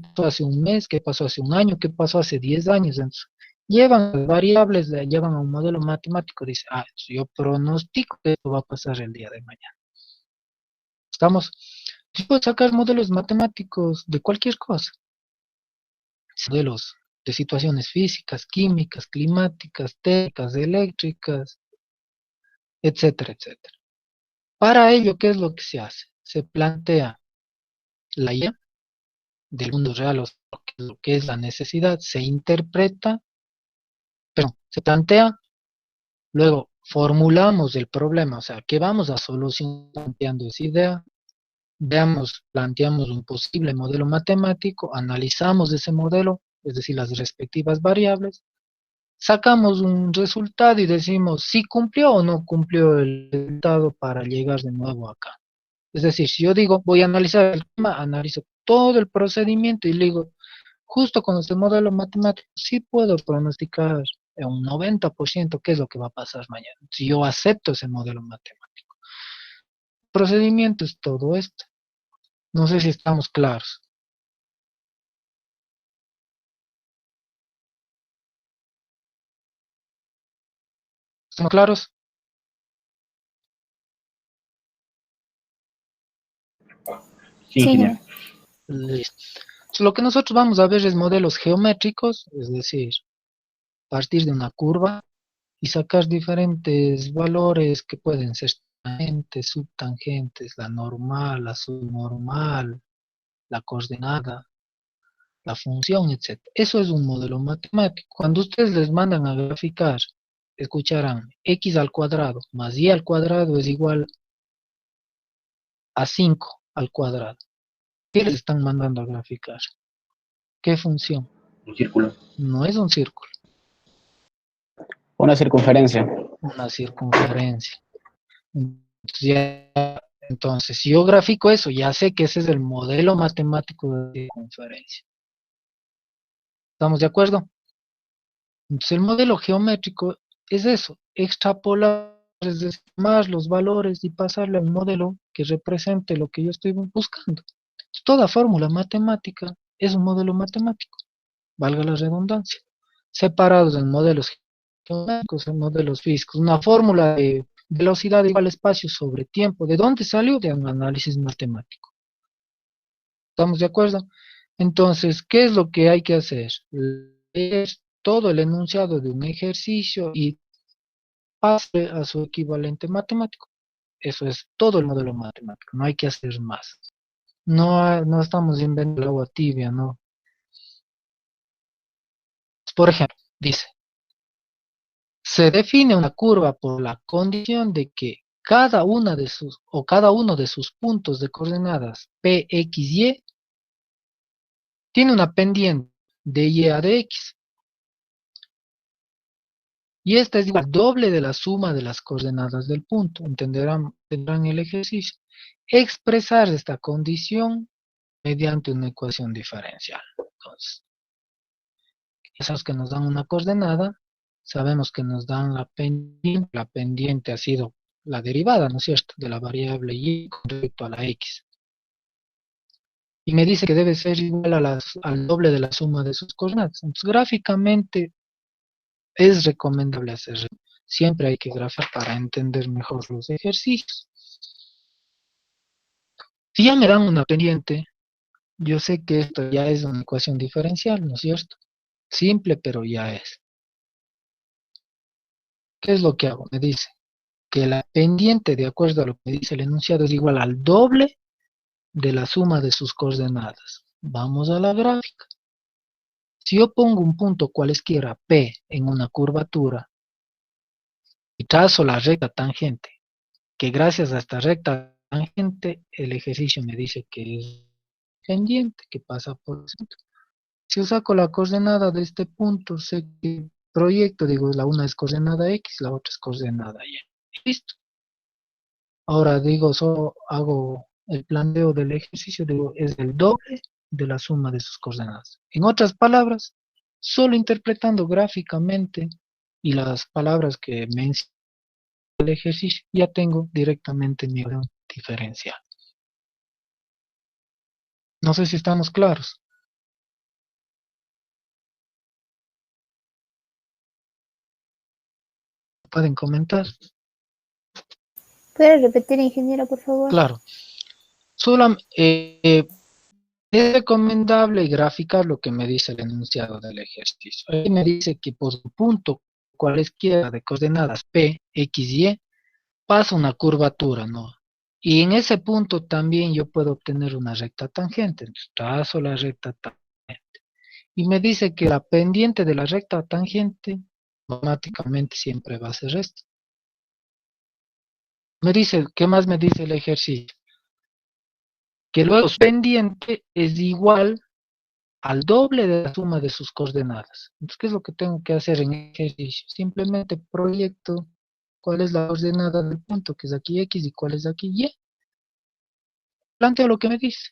Pasó hace un mes, qué pasó hace un año, qué pasó hace 10 años. Entonces, llevan las variables, le llevan a un modelo matemático, dice, yo pronostico que esto va a pasar el día de mañana. Estamos, yo puedo sacar modelos matemáticos de cualquier cosa, modelos de situaciones físicas, químicas, climáticas, técnicas, eléctricas, etcétera, etcétera. Para ello, ¿qué es lo que se hace? Se plantea la idea del mundo real, o lo que es la necesidad, se interpreta, pero se plantea, luego formulamos el problema, o sea, ¿qué vamos a solucionar planteando esa idea? Planteamos un posible modelo matemático, analizamos ese modelo, es decir, las respectivas variables, sacamos un resultado y decimos si cumplió o no cumplió el resultado para llegar de nuevo acá. Es decir, si yo digo voy a analizar el tema, analizo todo el procedimiento y le digo, justo con este modelo matemático, sí puedo pronosticar en un 90% qué es lo que va a pasar mañana, si yo acepto ese modelo matemático. El procedimiento es todo esto. No sé si estamos claros. ¿Estamos claros? Sí, Sí, ingeniero. Listo. Entonces, lo que nosotros vamos a ver es modelos geométricos, es decir, partir de una curva y sacar diferentes valores que pueden ser tangentes, subtangentes, la normal, la subnormal, la coordenada, la función, etc. Eso es un modelo matemático. Cuando ustedes les mandan a graficar, escucharán x al cuadrado más y al cuadrado es igual a 5 al cuadrado. ¿Qué les están mandando a graficar? ¿Qué función? Un círculo. No es un círculo, Una circunferencia. una circunferencia. Entonces, si yo grafico eso, ya sé que ese es el modelo matemático de circunferencia. ¿Estamos de acuerdo? Entonces, el modelo geométrico es eso, extrapolar, es decir, más los valores y pasarle a un modelo que represente lo que yo estoy buscando. Toda fórmula matemática es un modelo matemático, valga la redundancia, separados en modelos geométricos, en modelos físicos. Una fórmula de velocidad igual espacio sobre tiempo, ¿de dónde salió? De un análisis matemático. ¿Estamos de acuerdo? Entonces, ¿qué es lo que hay que hacer? Leer todo el enunciado de un ejercicio y pase a su equivalente matemático. Eso es todo el modelo matemático, no hay que hacer más. No estamos inventando el agua tibia, no. Por ejemplo, dice, se define una curva por la condición de que cada uno de sus puntos de coordenadas P, X, Y tiene una pendiente de Y a de X. Y esta es igual al doble de la suma de las coordenadas del punto. Tendrán el ejercicio. Expresar esta condición mediante una ecuación diferencial. Entonces, sabemos que nos dan una coordenada, sabemos que nos dan la pendiente ha sido la derivada, ¿no es cierto?, de la variable y con respecto a la x. Y me dice que debe ser igual al doble de la suma de sus coordenadas. Entonces, gráficamente es recomendable hacer. Siempre hay que graficar para entender mejor los ejercicios. Si ya me dan una pendiente, yo sé que esto ya es una ecuación diferencial, ¿no es cierto? Simple, pero ya es. ¿Qué es lo que hago? Me dice que la pendiente, de acuerdo a lo que dice el enunciado, es igual al doble de la suma de sus coordenadas. Vamos a la gráfica. Si yo pongo un punto cualesquiera P en una curvatura y trazo la recta tangente, que gracias a esta recta tangente el ejercicio me dice que es pendiente, que pasa por el centro. Si yo saco la coordenada de este punto, sé que proyecto, digo, la una es coordenada X, la otra es coordenada Y. Listo. Ahora digo, solo hago el planteo del ejercicio, digo, es el doble de la suma de sus coordenadas. En otras palabras, solo interpretando gráficamente y las palabras que menciono el ejercicio, ya tengo directamente mi ecuación diferencial. No sé si estamos claros. ¿Pueden comentar? ¿Puede repetir, ingeniero, por favor? Claro. Es recomendable graficar lo que me dice el enunciado del ejercicio. Ahí me dice que por un punto cualesquiera de coordenadas P, X, Y, pasa una curvatura, ¿no? Y en ese punto también yo puedo obtener una recta tangente. Entonces, trazo la recta tangente. Y me dice que la pendiente de la recta tangente automáticamente siempre va a ser esto. Me dice, ¿qué más me dice el ejercicio? Que luego su pendiente es igual al doble de la suma de sus coordenadas. Entonces, ¿qué es lo que tengo que hacer en el ejercicio? Simplemente proyecto cuál es la coordenada del punto, que es aquí X, y cuál es aquí Y. Planteo lo que me dice.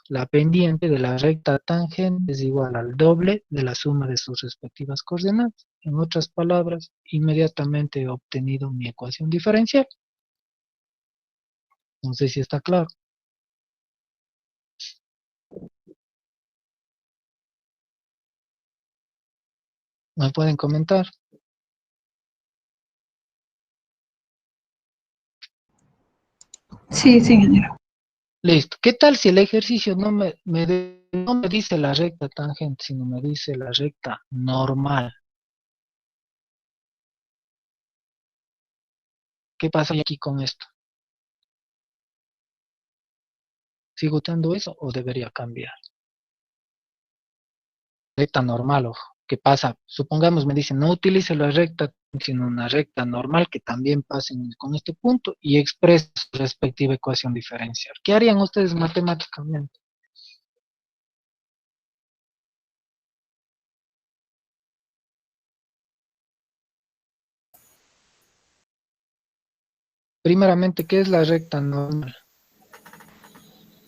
La pendiente de la recta tangente es igual al doble de la suma de sus respectivas coordenadas. En otras palabras, inmediatamente he obtenido mi ecuación diferencial. No sé si está claro. ¿Me pueden comentar? Sí, sí, ingeniero. Listo. ¿Qué tal si el ejercicio no me dice la recta tangente, sino me dice la recta normal? ¿Qué pasa aquí con esto? ¿Sigo usando eso o debería cambiar? Recta normal, ojo. ¿Qué pasa? Supongamos me dicen no utilice la recta, sino una recta normal que también pase con este punto y exprese su respectiva ecuación diferencial. ¿Qué harían ustedes matemáticamente? Primeramente, ¿qué es la recta normal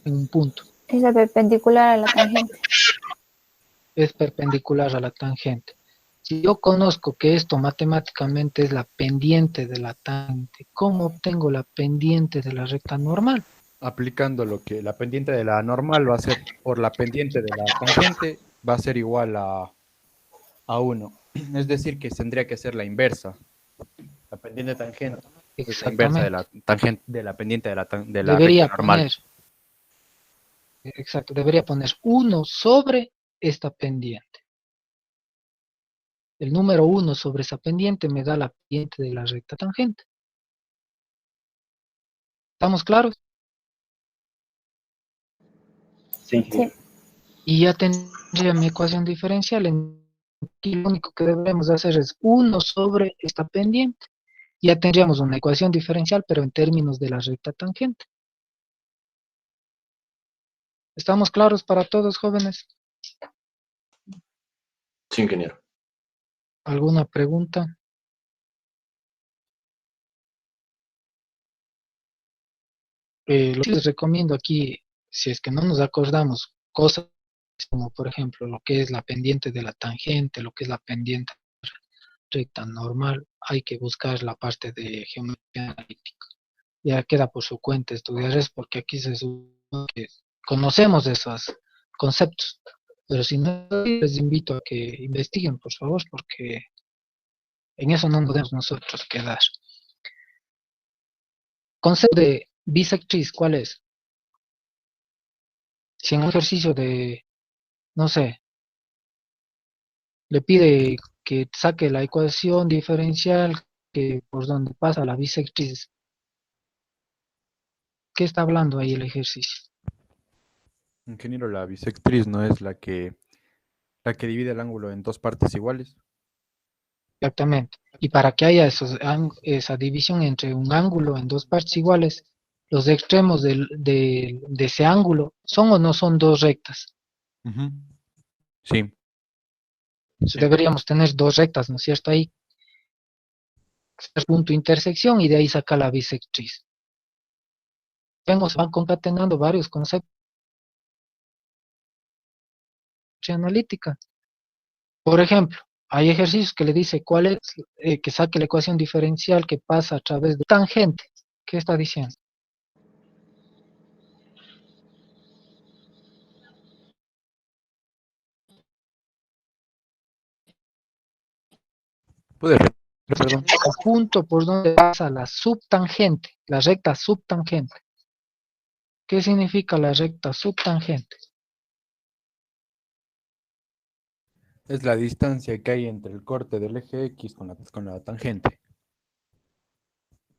en un punto? Es la perpendicular a la tangente. Es perpendicular a la tangente. Si yo conozco que esto matemáticamente es la pendiente de la tangente, ¿cómo obtengo la pendiente de la recta normal? Aplicando lo que la pendiente de la normal va a ser por la pendiente de la tangente, va a ser igual a 1. Es decir, que tendría que ser la inversa. La pendiente tangente es la inversa de la Exactamente. tangente de la pendiente de la recta Debería normal. poner, exacto, debería poner 1 sobre esta pendiente. El número 1 sobre esa pendiente me da la pendiente de la recta tangente. ¿Estamos claros? Sí, ingeniero. Sí. Y ya tendría mi ecuación diferencial. Aquí lo único que debemos hacer es 1 sobre esta pendiente. Ya tendríamos una ecuación diferencial, pero en términos de la recta tangente. ¿Estamos claros para todos, jóvenes? Sí, ingeniero. ¿Alguna pregunta? Lo que les recomiendo aquí, si es que no nos acordamos, cosas como por ejemplo lo que es la pendiente de la tangente, lo que es la pendiente recta normal, hay que buscar la parte de geometría analítica. Ya queda por su cuenta estudiar eso, porque aquí se supone que conocemos esos conceptos, pero si no, les invito a que investiguen, por favor, porque en eso no nos podemos nosotros quedar. Concepto de bisectriz, ¿cuál es? Si en un ejercicio de, no sé, le pide que saque la ecuación diferencial que por donde pasa la bisectriz, ¿qué está hablando ahí el ejercicio? Ingeniero, la bisectriz no es la que divide el ángulo en dos partes iguales. Exactamente. Y para que haya esa división entre un ángulo en dos partes iguales, los extremos de ese ángulo son o no son dos rectas. Ujú. Sí. Entonces, deberíamos tener dos rectas, ¿no es cierto? Ahí, el punto de intersección y de ahí saca la bisectriz. Luego se van concatenando varios conceptos de analítica. Por ejemplo, hay ejercicios que le dice cuál es, que saque la ecuación diferencial que pasa a través de tangente. ¿Qué está diciendo? ¿Puede repetir, perdón? Un punto por donde pasa la subtangente, la recta subtangente. ¿Qué significa la recta subtangente? Es la distancia que hay entre el corte del eje X con la tangente.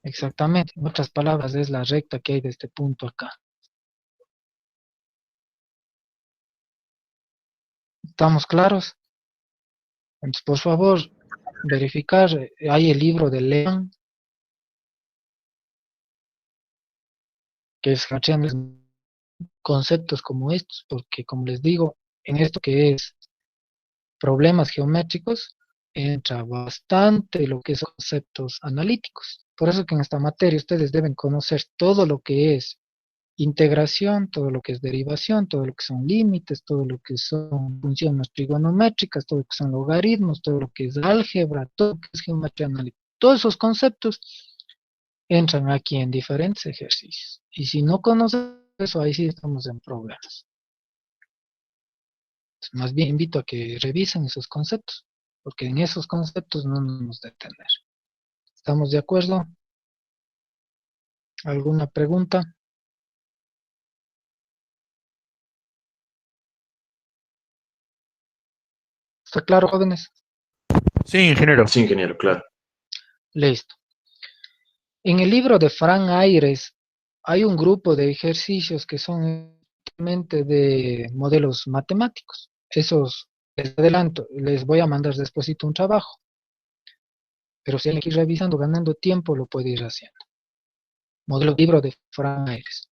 Exactamente, en otras palabras, es la recta que hay de este punto acá. ¿Estamos claros? Entonces, por favor, verificar. Hay el libro de León, que es conceptos como estos, porque como les digo, en esto que es problemas geométricos, entra bastante lo que son conceptos analíticos. Por eso que en esta materia ustedes deben conocer todo lo que es integración, todo lo que es derivación, todo lo que son límites, todo lo que son funciones trigonométricas, todo lo que son logaritmos, todo lo que es álgebra, todo lo que es geometría analítica. Todos esos conceptos entran aquí en diferentes ejercicios. Y si no conoces eso, ahí sí estamos en problemas. Más bien invito a que revisen esos conceptos, porque en esos conceptos no nos vamos a detener. ¿Estamos de acuerdo? ¿Alguna pregunta? ¿Está claro, jóvenes? Sí, ingeniero. Sí, ingeniero, claro. Listo. En el libro de Fran Aires hay un grupo de ejercicios que son realmente de modelos matemáticos. Esos, les adelanto, les voy a mandar despuesito un trabajo. Pero si alguien quiere ir revisando, ganando tiempo, lo puede ir haciendo. Modelo libro de Fran Aires.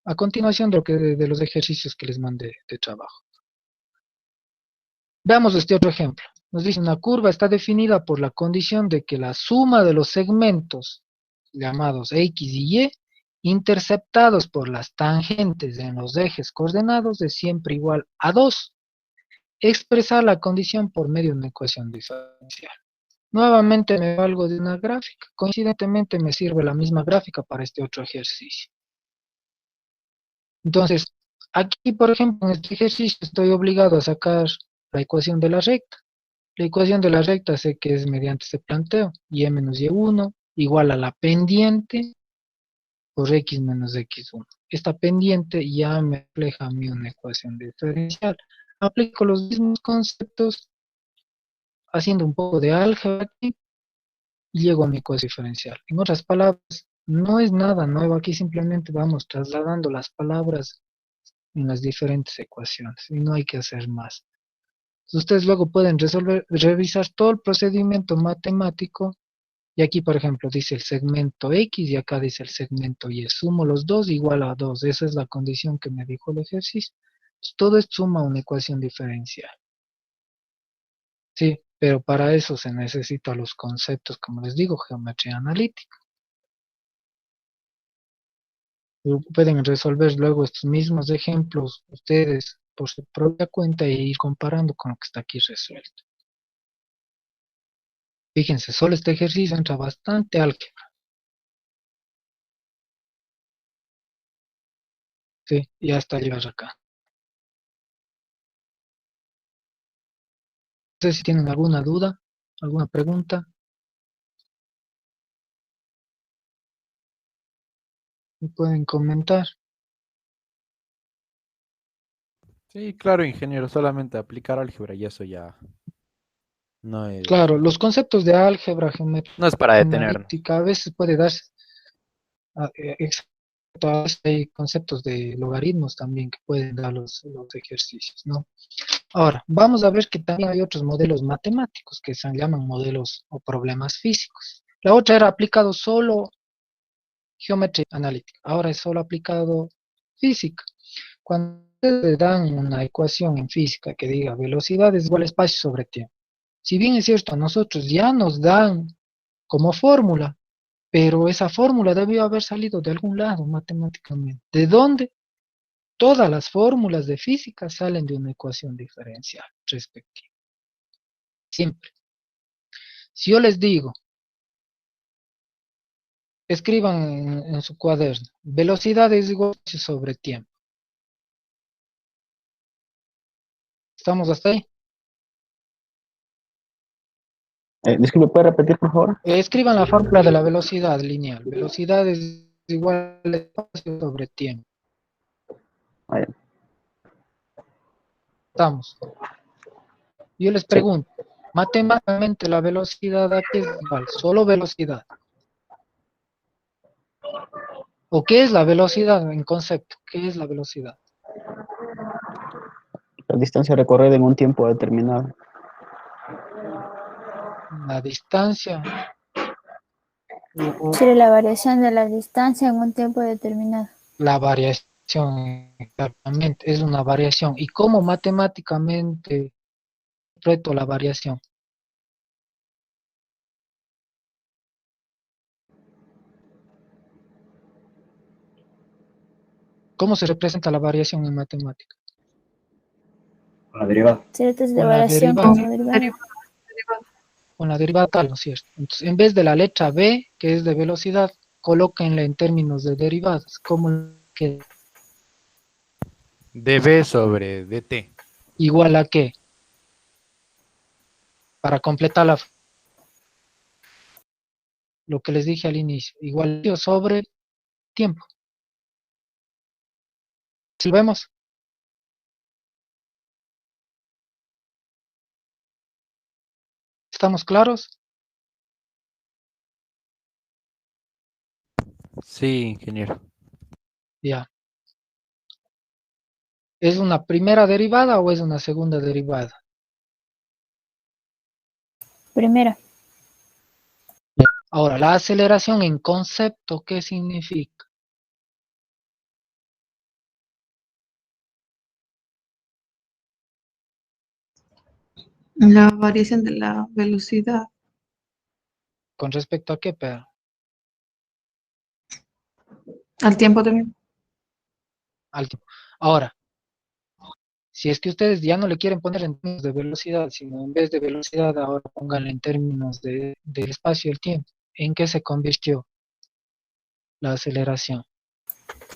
A continuación de los ejercicios que les mandé de trabajo. Veamos este otro ejemplo. Nos dice una curva está definida por la condición de que la suma de los segmentos llamados X y Y interceptados por las tangentes en los ejes coordenados es siempre igual a 2. Expresar la condición por medio de una ecuación diferencial. Nuevamente me valgo de una gráfica. Coincidentemente me sirve la misma gráfica para este otro ejercicio. Entonces, aquí, por ejemplo, en este ejercicio estoy obligado a sacar la ecuación de la recta. La ecuación de la recta sé que es mediante este planteo. Y menos y1 igual a la pendiente por x menos x1. Esta pendiente ya me refleja a mí una ecuación diferencial. Aplico los mismos conceptos haciendo un poco de álgebra aquí y llego a mi ecuación diferencial. En otras palabras, no es nada nuevo. Aquí simplemente vamos trasladando las palabras en las diferentes ecuaciones y no hay que hacer más. Ustedes luego pueden revisar todo el procedimiento matemático y aquí por ejemplo dice el segmento X y acá dice el segmento Y. Sumo los dos igual a 2. Esa es la condición que me dijo el ejercicio. Entonces, todo esto suma una ecuación diferencial. Sí, pero para eso se necesitan los conceptos, como les digo, geometría analítica. Pueden resolver luego estos mismos ejemplos ustedes por su propia cuenta e ir comparando con lo que está aquí resuelto. Fíjense, solo este ejercicio entra bastante álgebra. Sí, y hasta llegar acá. No sé si tienen alguna duda, alguna pregunta. Me pueden comentar. Sí, claro, ingeniero. Solamente aplicar álgebra y eso ya no es, Claro, los conceptos de álgebra, geometría no es para detenernos. analítica, a veces puede darse, exacto, a veces hay conceptos de logaritmos también que pueden dar los ejercicios, ¿no? Ahora, vamos a ver que también hay otros modelos matemáticos que se llaman modelos o problemas físicos. La otra era aplicado solo geometría analítica, ahora es solo aplicado física. Cuando ustedes dan una ecuación en física que diga velocidad es igual a espacio sobre tiempo, si bien es cierto, a nosotros ya nos dan como fórmula, pero esa fórmula debió haber salido de algún lado matemáticamente. ¿De dónde? Todas las fórmulas de física salen de una ecuación diferencial respectiva. Siempre. Si yo les digo, escriban en su cuaderno, velocidad es igual a espacio sobre tiempo. ¿Estamos hasta ahí? Disculpe, ¿puede repetir, por favor? Escriban la fórmula de la velocidad lineal. Velocidad es igual a espacio sobre tiempo. Ah, ya. Estamos. Yo les pregunto, matemáticamente la velocidad ¿a qué es igual? Solo velocidad. ¿O qué es la velocidad en concepto? ¿Qué es la velocidad? La distancia recorrida en un tiempo determinado. La distancia. Sería la variación de la distancia en un tiempo determinado. La variación, exactamente, es una variación. ¿Y cómo matemáticamente interpreto la variación? ¿Cómo se representa la variación en matemática? Con la derivada. Sería entonces la Con la variación derivada. como derivada. Con la derivada tal, ¿no es cierto? Entonces, en vez de la letra B, que es de velocidad, colóquenla en términos de derivadas. ¿Cómo queda? dv sobre dt. ¿Igual a qué? Para completar lo que les dije al inicio. Igual sobre tiempo. ¿Sí lo vemos? ¿Estamos claros? Sí, ingeniero. Ya. ¿Es una primera derivada o es una segunda derivada? Primera. Ahora, la aceleración en concepto, ¿qué significa? La variación de la velocidad. ¿Con respecto a qué, Pedro? Al tiempo también. Al tiempo. Ahora, si es que ustedes ya no le quieren poner en términos de velocidad, sino en vez de velocidad, ahora pónganle en términos del espacio y el tiempo. ¿En qué se convirtió la aceleración?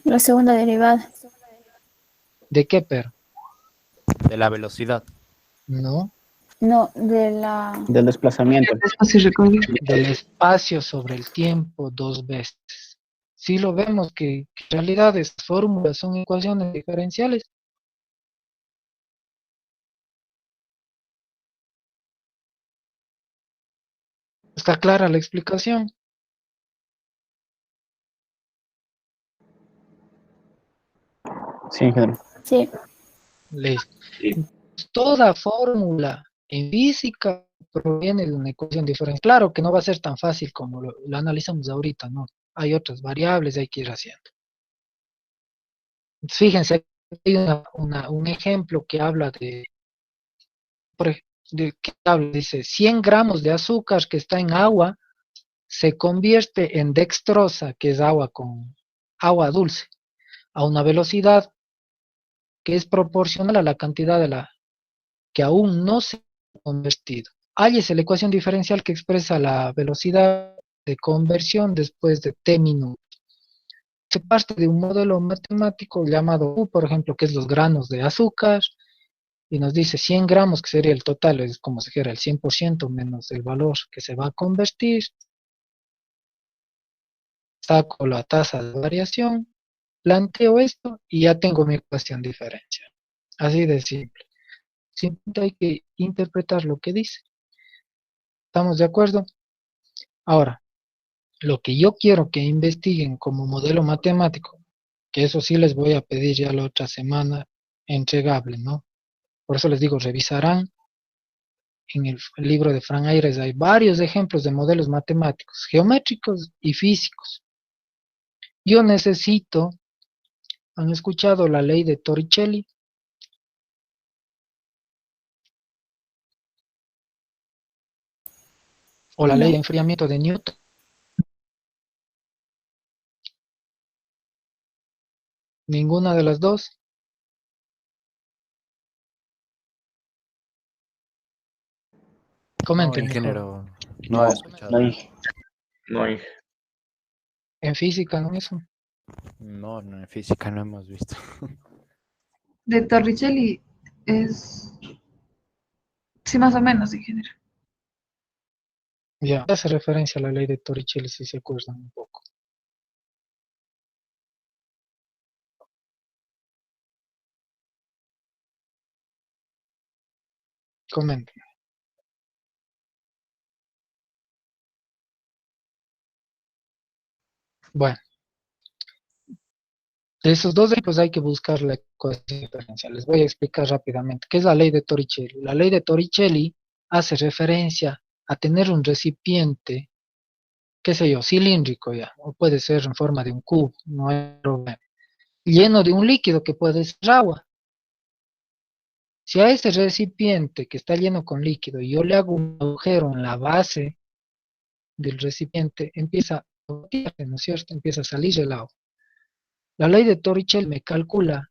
La segunda derivada. ¿De qué, Pedro? De la velocidad. No, No, de la... Del desplazamiento. Espacio recorrido. del espacio sobre el tiempo dos veces. Si lo vemos que en realidad estas fórmulas son ecuaciones diferenciales. ¿Está clara la explicación? Sí, ingeniero. Sí. Listo. Sí. Toda fórmula en física proviene de una ecuación diferencial. Claro que no va a ser tan fácil como lo analizamos ahorita, ¿no? Hay otras variables, hay que ir haciendo. Entonces, fíjense, hay un ejemplo que habla dice 100 gramos de azúcar que está en agua se convierte en dextrosa, que es agua dulce, a una velocidad que es proporcional a la cantidad de la que aún no se ha convertido. Hállese la ecuación diferencial que expresa la velocidad de conversión después de t minutos. Se parte de un modelo matemático llamado U, por ejemplo, que es los granos de azúcar, y nos dice 100 gramos, que sería el total, es como si fuera el 100% menos el valor que se va a convertir. Saco la tasa de variación, planteo esto y ya tengo mi ecuación diferencial. Así de simple. Simplemente hay que interpretar lo que dice. ¿Estamos de acuerdo? Ahora, lo que yo quiero que investiguen como modelo matemático, que eso sí les voy a pedir ya la otra semana entregable, ¿no? Por eso les digo, revisarán en el libro de Frank Ayres, hay varios ejemplos de modelos matemáticos, geométricos y físicos. Yo necesito, ¿han escuchado la ley de Torricelli? O la ley de No. enfriamiento de Newton. Ninguna de las dos. No, Comenten mejor. ingeniero. No he No, escuchado. no dije. No, Inge. En física, ¿no? Eso. No, no, en física no hemos visto. De Torricelli es... Sí, más o menos, ingeniero. Ya. Hace referencia a la ley de Torricelli, si se acuerdan un poco. Comenten. Bueno. De esos dos ejemplos hay que buscar la ecuación diferencial. Les voy a explicar rápidamente qué es la ley de Torricelli. La ley de Torricelli hace referencia a tener un recipiente, qué sé yo, cilíndrico ya, o puede ser en forma de un cubo, no hay problema, lleno de un líquido que puede ser agua. Si a ese recipiente que está lleno con líquido yo le hago un agujero en la base del recipiente, empieza a gotearse, ¿no es cierto? Empieza a salir el agua. La ley de Torricelli me calcula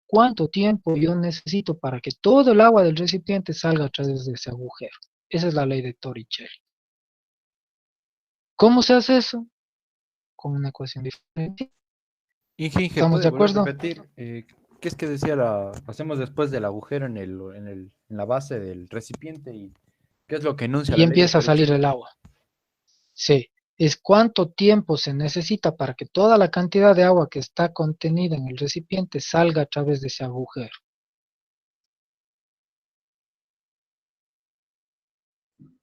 cuánto tiempo yo necesito para que todo el agua del recipiente salga a través de ese agujero. Esa es la ley de Torricelli. ¿Cómo se hace eso? Con una ecuación diferente. Inge, ¿Estamos ¿puede de volver a acuerdo? repetir? ¿Qué es que decía hacemos después del agujero en la base del recipiente y qué es lo que enuncia Y la ley de empieza a salir Torricelli? el agua. Sí, es cuánto tiempo se necesita para que toda la cantidad de agua que está contenida en el recipiente salga a través de ese agujero.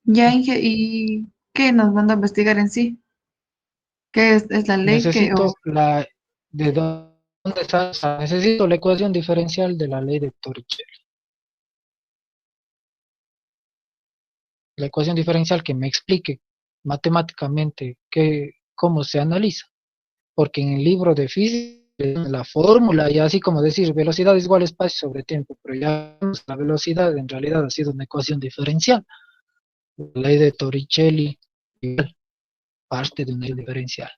Ya, Inge, ¿y qué nos manda a investigar en sí? ¿Qué es la ley que, o Necesito de dónde está, necesito la ecuación diferencial de la ley de Torricelli. La ecuación diferencial que me explique matemáticamente cómo se analiza. Porque en el libro de física, la fórmula, y así como decir velocidad es igual a espacio sobre tiempo, pero ya vemos la velocidad en realidad ha sido una ecuación diferencial. La ley de Torricelli igual, parte de una ley diferencial.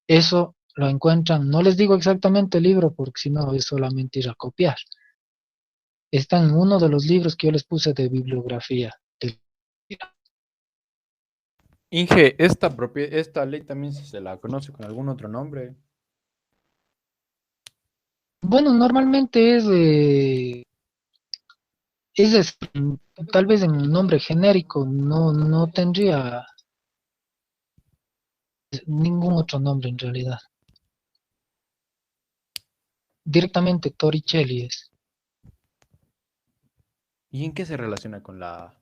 Eso lo encuentran, no les digo exactamente el libro porque si no es solamente ir a copiar. Está en uno de los libros que yo les puse de bibliografía. Inge, esta ley también se la conoce con algún otro nombre. Bueno, normalmente tal vez en un nombre genérico, no tendría ningún otro nombre en realidad. Directamente Torricelli es. ¿Y en qué se relaciona con la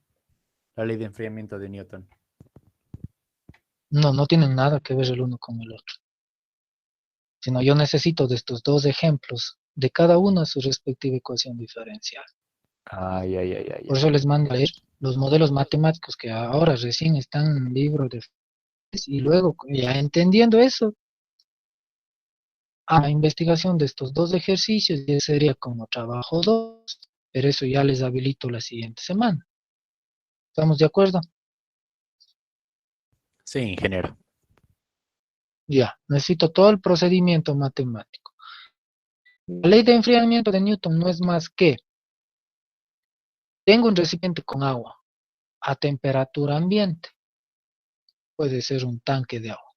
ley de enfriamiento de Newton? No tienen nada que ver el uno con el otro. Sino yo necesito de estos dos ejemplos, de cada una su respectiva ecuación diferencial. Ay. Por eso les mando a leer los modelos matemáticos que ahora recién están en el libro de y luego ya entendiendo eso, a la investigación de estos dos ejercicios ya sería como trabajo 2, pero eso ya les habilito la siguiente semana. ¿Estamos de acuerdo? Sí, ingeniero. Ya, necesito todo el procedimiento matemático. La ley de enfriamiento de Newton no es más que tengo un recipiente con agua a temperatura ambiente, puede ser un tanque de agua,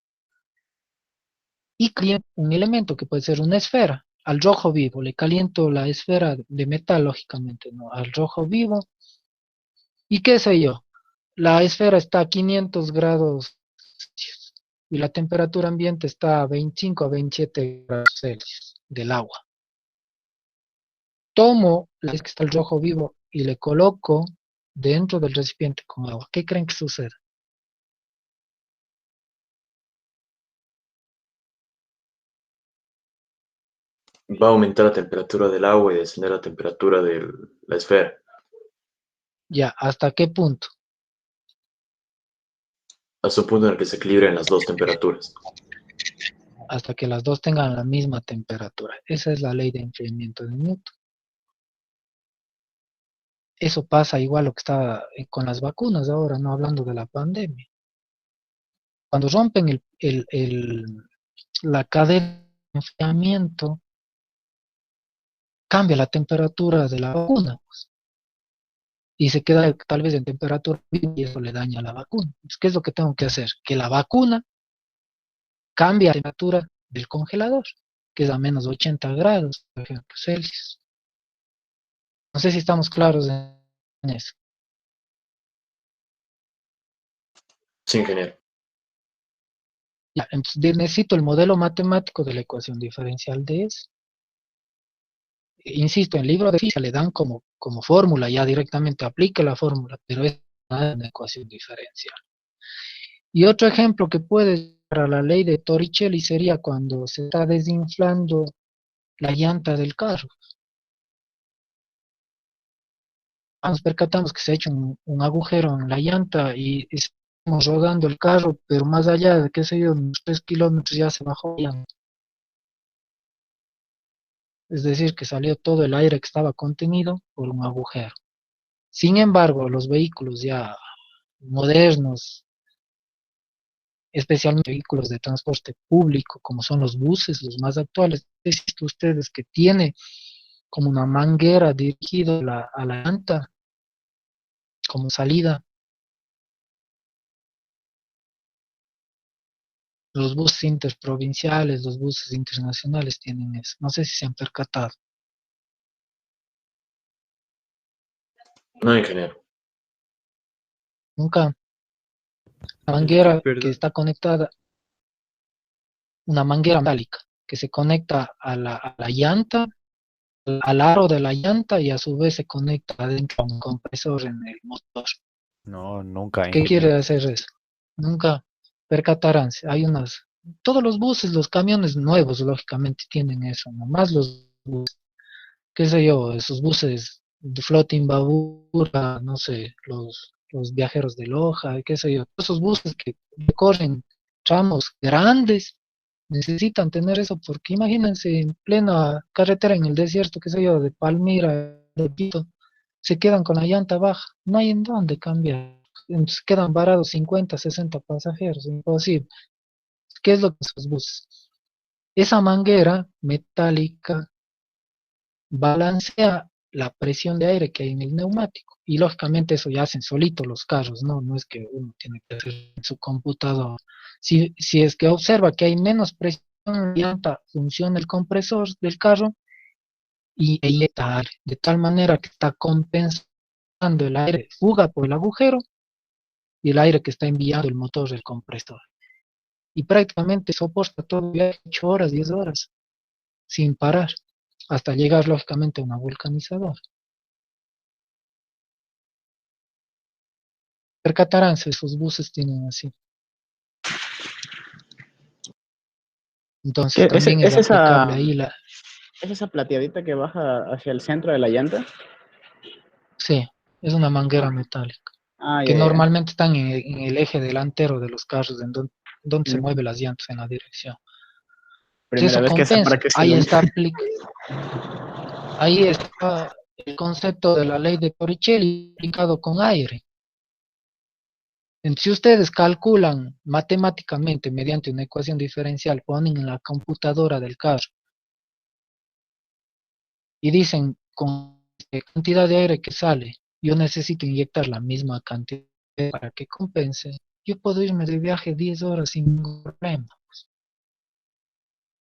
y caliento un elemento que puede ser una esfera, al rojo vivo, le caliento la esfera de metal, lógicamente, ¿no? Al rojo vivo, y qué sé yo, la esfera está a 500 grados Celsius y la temperatura ambiente está a 25 a 27 grados Celsius del agua. Tomo la que está el rojo vivo y le coloco dentro del recipiente con agua. ¿Qué creen que sucede? Va a aumentar la temperatura del agua y descender la temperatura de la esfera, Ya, ¿hasta qué punto? hasta un punto en el que se equilibren las dos temperaturas. Hasta que las dos tengan la misma temperatura. Esa es la ley de enfriamiento de Newton. Eso pasa igual lo que está con las vacunas ahora, no hablando de la pandemia. Cuando rompen la cadena de enfriamiento, cambia la temperatura de la vacuna, pues, y se queda tal vez en temperatura y eso le daña a la vacuna. Entonces, ¿qué es lo que tengo que hacer? Que la vacuna cambie la temperatura del congelador, que es a menos 80 grados, por ejemplo, Celsius. No sé si estamos claros en eso. Sí, ingeniero. Ya, entonces necesito el modelo matemático de la ecuación diferencial de eso. Insisto, en el libro de física le dan como fórmula, ya directamente aplique la fórmula, pero es una ecuación diferencial. Y otro ejemplo que puedes para la ley de Torricelli sería cuando se está desinflando la llanta del carro. Nos percatamos que se ha hecho un agujero en la llanta y estamos rodando el carro, pero más allá de, qué sé yo, unos 3 kilómetros ya se bajó la llanta. Es decir, que salió todo el aire que estaba contenido por un agujero. Sin embargo, los vehículos ya modernos, especialmente vehículos de transporte público, como son los buses, los más actuales, existen ustedes que tiene como una manguera dirigida a la llanta como salida. Los buses interprovinciales, los buses internacionales tienen eso. No sé si se han percatado. No, ingeniero. Nunca. La manguera que Perdón. está conectada, una manguera metálica que se conecta a la llanta, al aro de la llanta y a su vez se conecta adentro a un compresor en el motor. No, nunca, ¿Qué quiere ingeniero. hacer eso? Nunca percatarán. Hay todos los buses, los camiones nuevos, lógicamente tienen eso, nomás los buses, qué sé yo, esos buses de floating babura, no sé, los viajeros de Loja, qué sé yo, esos buses que recorren tramos grandes, necesitan tener eso, porque imagínense en plena carretera en el desierto, qué sé yo, de Palmira, de Pito, se quedan con la llanta baja, no hay en dónde cambiar, entonces quedan varados 50, 60 pasajeros, imposible. ¿Qué es lo que esos buses? Esa manguera metálica balancea la presión de aire que hay en el neumático. Y lógicamente eso ya hacen solito los carros, ¿no? No es que uno tiene que hacer en su computador. Si es que observa que hay menos presión en la llanta, funciona el compresor del carro y inyecta aire, de tal manera que está compensando el aire fuga por el agujero y el aire que está enviando el motor del compresor. Y prácticamente soporta todo el viaje 8 horas, 10 horas, sin parar, hasta llegar lógicamente a una vulcanizadora. Percatarán si sus buses tienen así. Entonces también es aplicable ahí ¿Es esa plateadita que baja hacia el centro de la llanta? sí, es una manguera metálica, que Ya, ya. normalmente están en el eje delantero de los carros, en donde se Mm, mueven las llantas en la dirección. Primera Eso vez que sé compensa, para qué sirven. ahí está el concepto de la ley de Torricelli aplicado con aire. Entonces, si ustedes calculan matemáticamente mediante una ecuación diferencial, ponen en la computadora del carro y dicen con la cantidad de aire que sale, yo necesito inyectar la misma cantidad para que compense, yo puedo irme de viaje 10 horas sin ningún problema,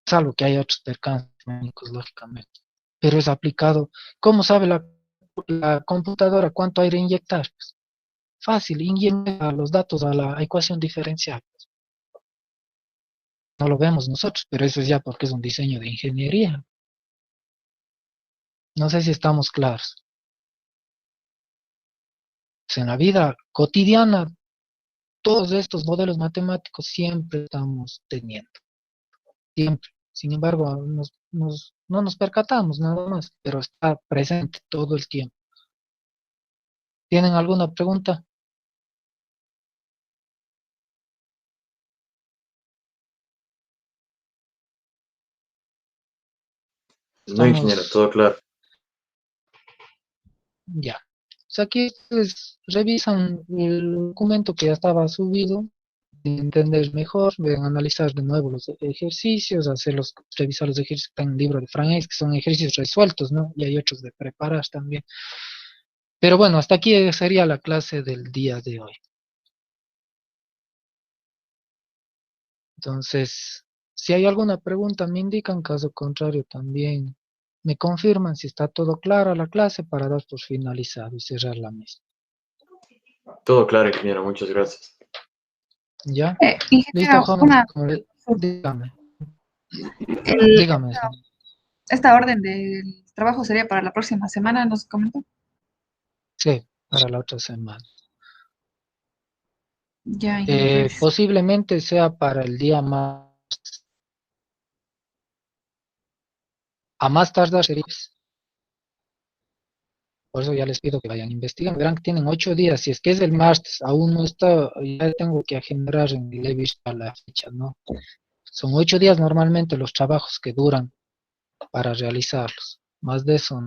salvo que hay otros percances mecánicos, lógicamente. Pero es aplicado. ¿Cómo sabe la computadora cuánto aire inyectar? Pues, fácil, inyecta los datos a la ecuación diferencial. No lo vemos nosotros, pero eso es ya porque es un diseño de ingeniería. No sé si estamos claros. Pues en la vida cotidiana, todos estos modelos matemáticos siempre estamos teniendo. Siempre. Sin embargo, no nos percatamos nada más, pero está presente todo el tiempo. ¿Tienen alguna pregunta? No, ingeniero, Estamos todo claro. ya. Pues aquí ustedes revisan el documento que ya estaba subido, entender mejor, ven, analizar de nuevo los ejercicios, revisar los ejercicios que están en el libro de Frank Hayes, que son ejercicios resueltos, ¿no? Y hay otros de preparar también. Pero bueno, hasta aquí sería la clase del día de hoy. Entonces, si hay alguna pregunta, me indican, caso contrario también me confirman si está todo claro la clase para dar por finalizado y cerrar la mesa. Todo claro, ingeniero, muchas gracias. ¿Ya? Listo, Ingeniero, jóvenes. Dígame. el- Dígame. esta orden del trabajo sería para la próxima semana, ¿nos comentó? Sí, para la otra semana. Ya, ingeniero Reyes. Posiblemente sea para el día más, a más tardar sería, por eso ya les pido que vayan investigando. Verán que tienen 8 días. Si es que es el martes, aún no está, ya tengo que agendar en el a la fecha, ¿no? Son 8 días normalmente los trabajos que duran para realizarlos. Más de eso,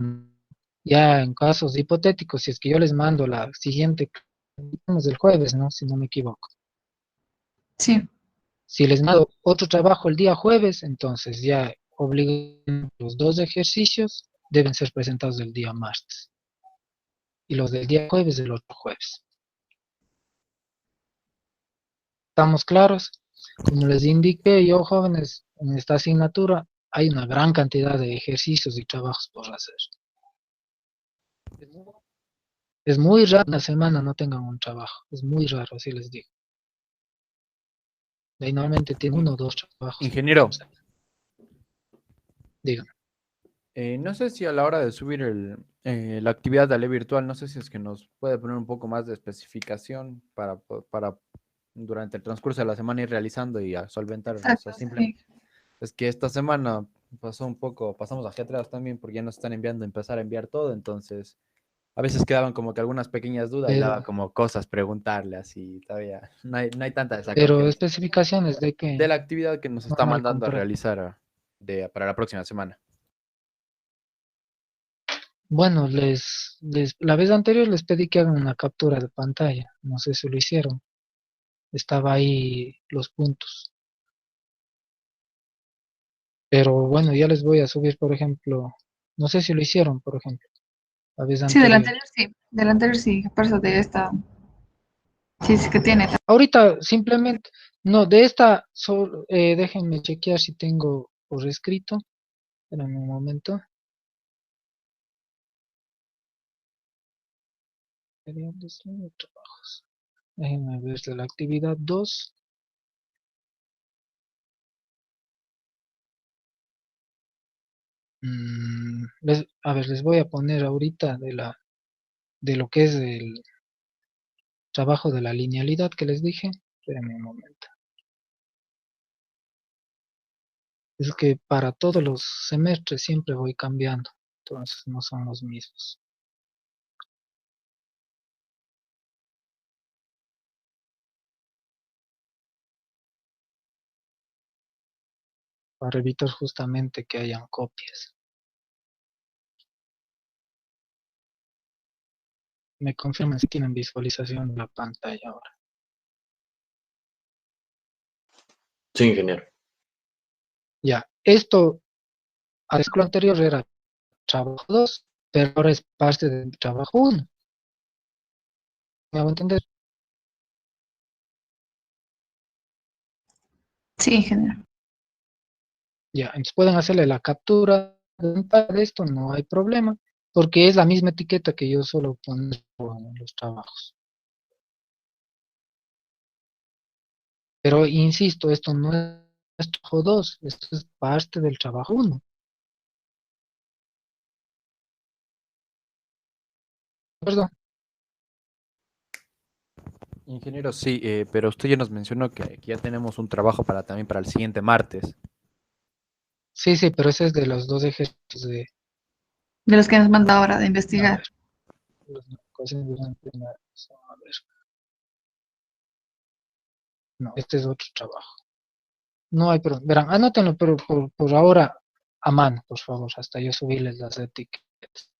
ya en casos hipotéticos, si es que yo les mando la siguiente, digamos el jueves, ¿no? Si no me equivoco. Sí, Si les mando otro trabajo el día jueves, entonces ya obligan los 2 ejercicios deben ser presentados el día martes y los del día jueves el otro jueves. ¿Estamos claros? Como les indiqué yo, jóvenes, en esta asignatura hay una gran cantidad de ejercicios y trabajos por hacer. Es muy raro que una semana no tengan un trabajo. Es muy raro, así les digo. Y normalmente tiene 1 o 2 trabajos. Ingeniero, Díganme. no sé si a la hora de subir la actividad de la ley virtual, no sé si es que nos puede poner un poco más de especificación para durante el transcurso de la semana ir realizando y a solventar. O sea, exacto, sí. es que esta semana pasamos ajetreados también porque ya nos están empezar a enviar todo, entonces a veces quedaban como que algunas pequeñas dudas y daba como cosas preguntarle así, todavía no hay tanta esa Pero confianza. especificaciones de que De la actividad que nos está no hay mandando a comprar. realizar para la próxima semana. Bueno, la vez anterior les pedí que hagan una captura de pantalla. No sé si lo hicieron. Estaba ahí los puntos. Pero bueno, ya les voy a subir, por ejemplo. No sé si lo hicieron, por ejemplo, la vez Sí, del anterior. anterior sí. Del anterior sí, por eso de esta. Sí, es que tiene. Ahorita simplemente, no, de esta, déjenme chequear si tengo por escrito. Esperen un momento. Trabajos. Déjenme ver de la actividad 2. A ver, les voy a poner ahorita de lo que es el trabajo de la linealidad que les dije. Espérenme un momento. Es que para todos los semestres siempre voy cambiando, entonces no son los mismos. Para evitar justamente que hayan copias. Me confirman si tienen visualización de la pantalla ahora. Sí, ingeniero. Ya, esto, a lo anterior era trabajo 2, pero ahora es parte del trabajo 1. ¿Me hago entender? Sí, ingeniero. Ya, entonces pueden hacerle la captura de esto, no hay problema, porque es la misma etiqueta que yo suelo poner en los trabajos. Pero insisto, esto no es trabajo 2, esto es parte del trabajo 1. ¿De acuerdo? Ingeniero, sí, pero usted ya nos mencionó que ya tenemos un trabajo también para el siguiente martes. Sí, sí, pero ese es de los 2 ejercicios de, De los que nos manda ahora de a investigar. ver, las ecuaciones durante una- a ver, no, este es otro trabajo. No hay problema. Verán, anótenlo, pero por ahora a mano, por favor, hasta yo subirles las etiquetas.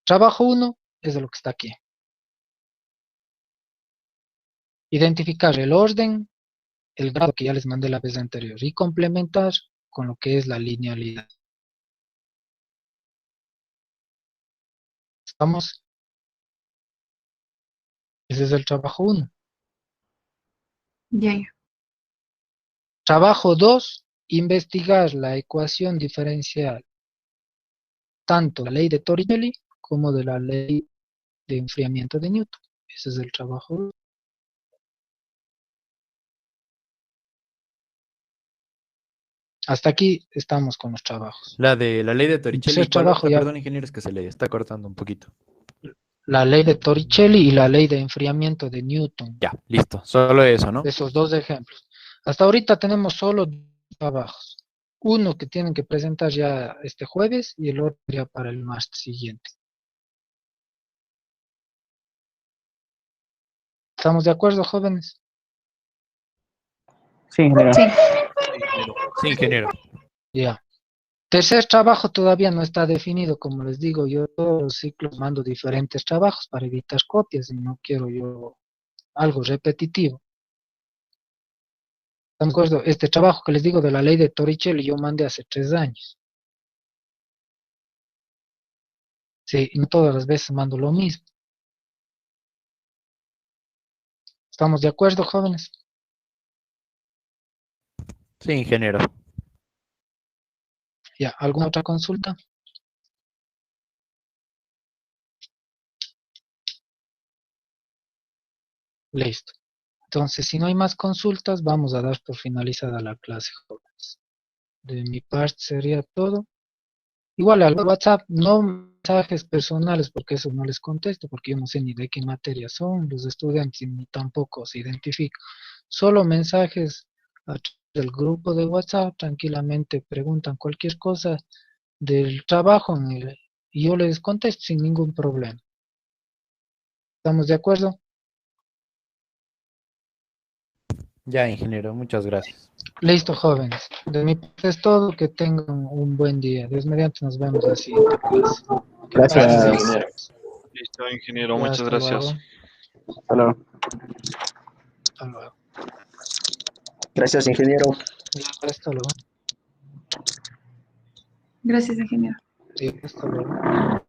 Trabajo 1 es de lo que está aquí. Identificar el orden, el grado que ya les mandé la vez anterior y complementar con lo que es la linealidad. ¿Estamos? Ese es el trabajo 1. Ya, ya. Trabajo 2, investigar la ecuación diferencial tanto de la ley de Torricelli como de la ley de enfriamiento de Newton. Ese es el trabajo 2. Hasta aquí estamos con los trabajos. La de la ley de El Torricelli, tercer ¿cuál trabajo otra? ya, Perdón, ingeniero, es que se le está cortando un poquito. la ley de Torricelli y la ley de enfriamiento de Newton. Ya, listo. Solo eso, ¿no? Esos dos ejemplos. Hasta ahorita tenemos solo dos trabajos. Uno que tienen que presentar ya este jueves y el otro ya para el martes siguiente. ¿Estamos de acuerdo, jóvenes? Sí, ingeniero. Sí. Sí, ingeniero. Ya. Tercer trabajo todavía no está definido, como les digo, yo todos los ciclos mando diferentes trabajos para evitar copias y no quiero yo algo repetitivo. ¿Están de acuerdo? Este trabajo que les digo de la ley de Torricelli yo mandé hace 3 años. Sí, y no todas las veces mando lo mismo. ¿Estamos de acuerdo, jóvenes? Sí, ingeniero. Ya, ¿alguna otra consulta? Listo. Entonces, si no hay más consultas, vamos a dar por finalizada la clase, jóvenes. De mi parte sería todo. Igual al WhatsApp, no mensajes personales, porque eso no les contesto, porque yo no sé ni de qué materia son los estudiantes, ni tampoco se identifica. Solo mensajes a través del grupo de WhatsApp, tranquilamente preguntan cualquier cosa del trabajo y yo les contesto sin ningún problema. ¿Estamos de acuerdo? Ya, ingeniero. Muchas gracias. Listo, jóvenes. De mi parte es todo. Que tengan un buen día. Dios mediante nos vemos en la siguiente clase. Gracias, Gracias. ingeniero. Listo, ingeniero, Ya, muchas hasta gracias. luego. Hasta luego. Hasta luego. Gracias, ingeniero. Ya, hasta luego. Gracias, ingeniero. Sí, hasta luego.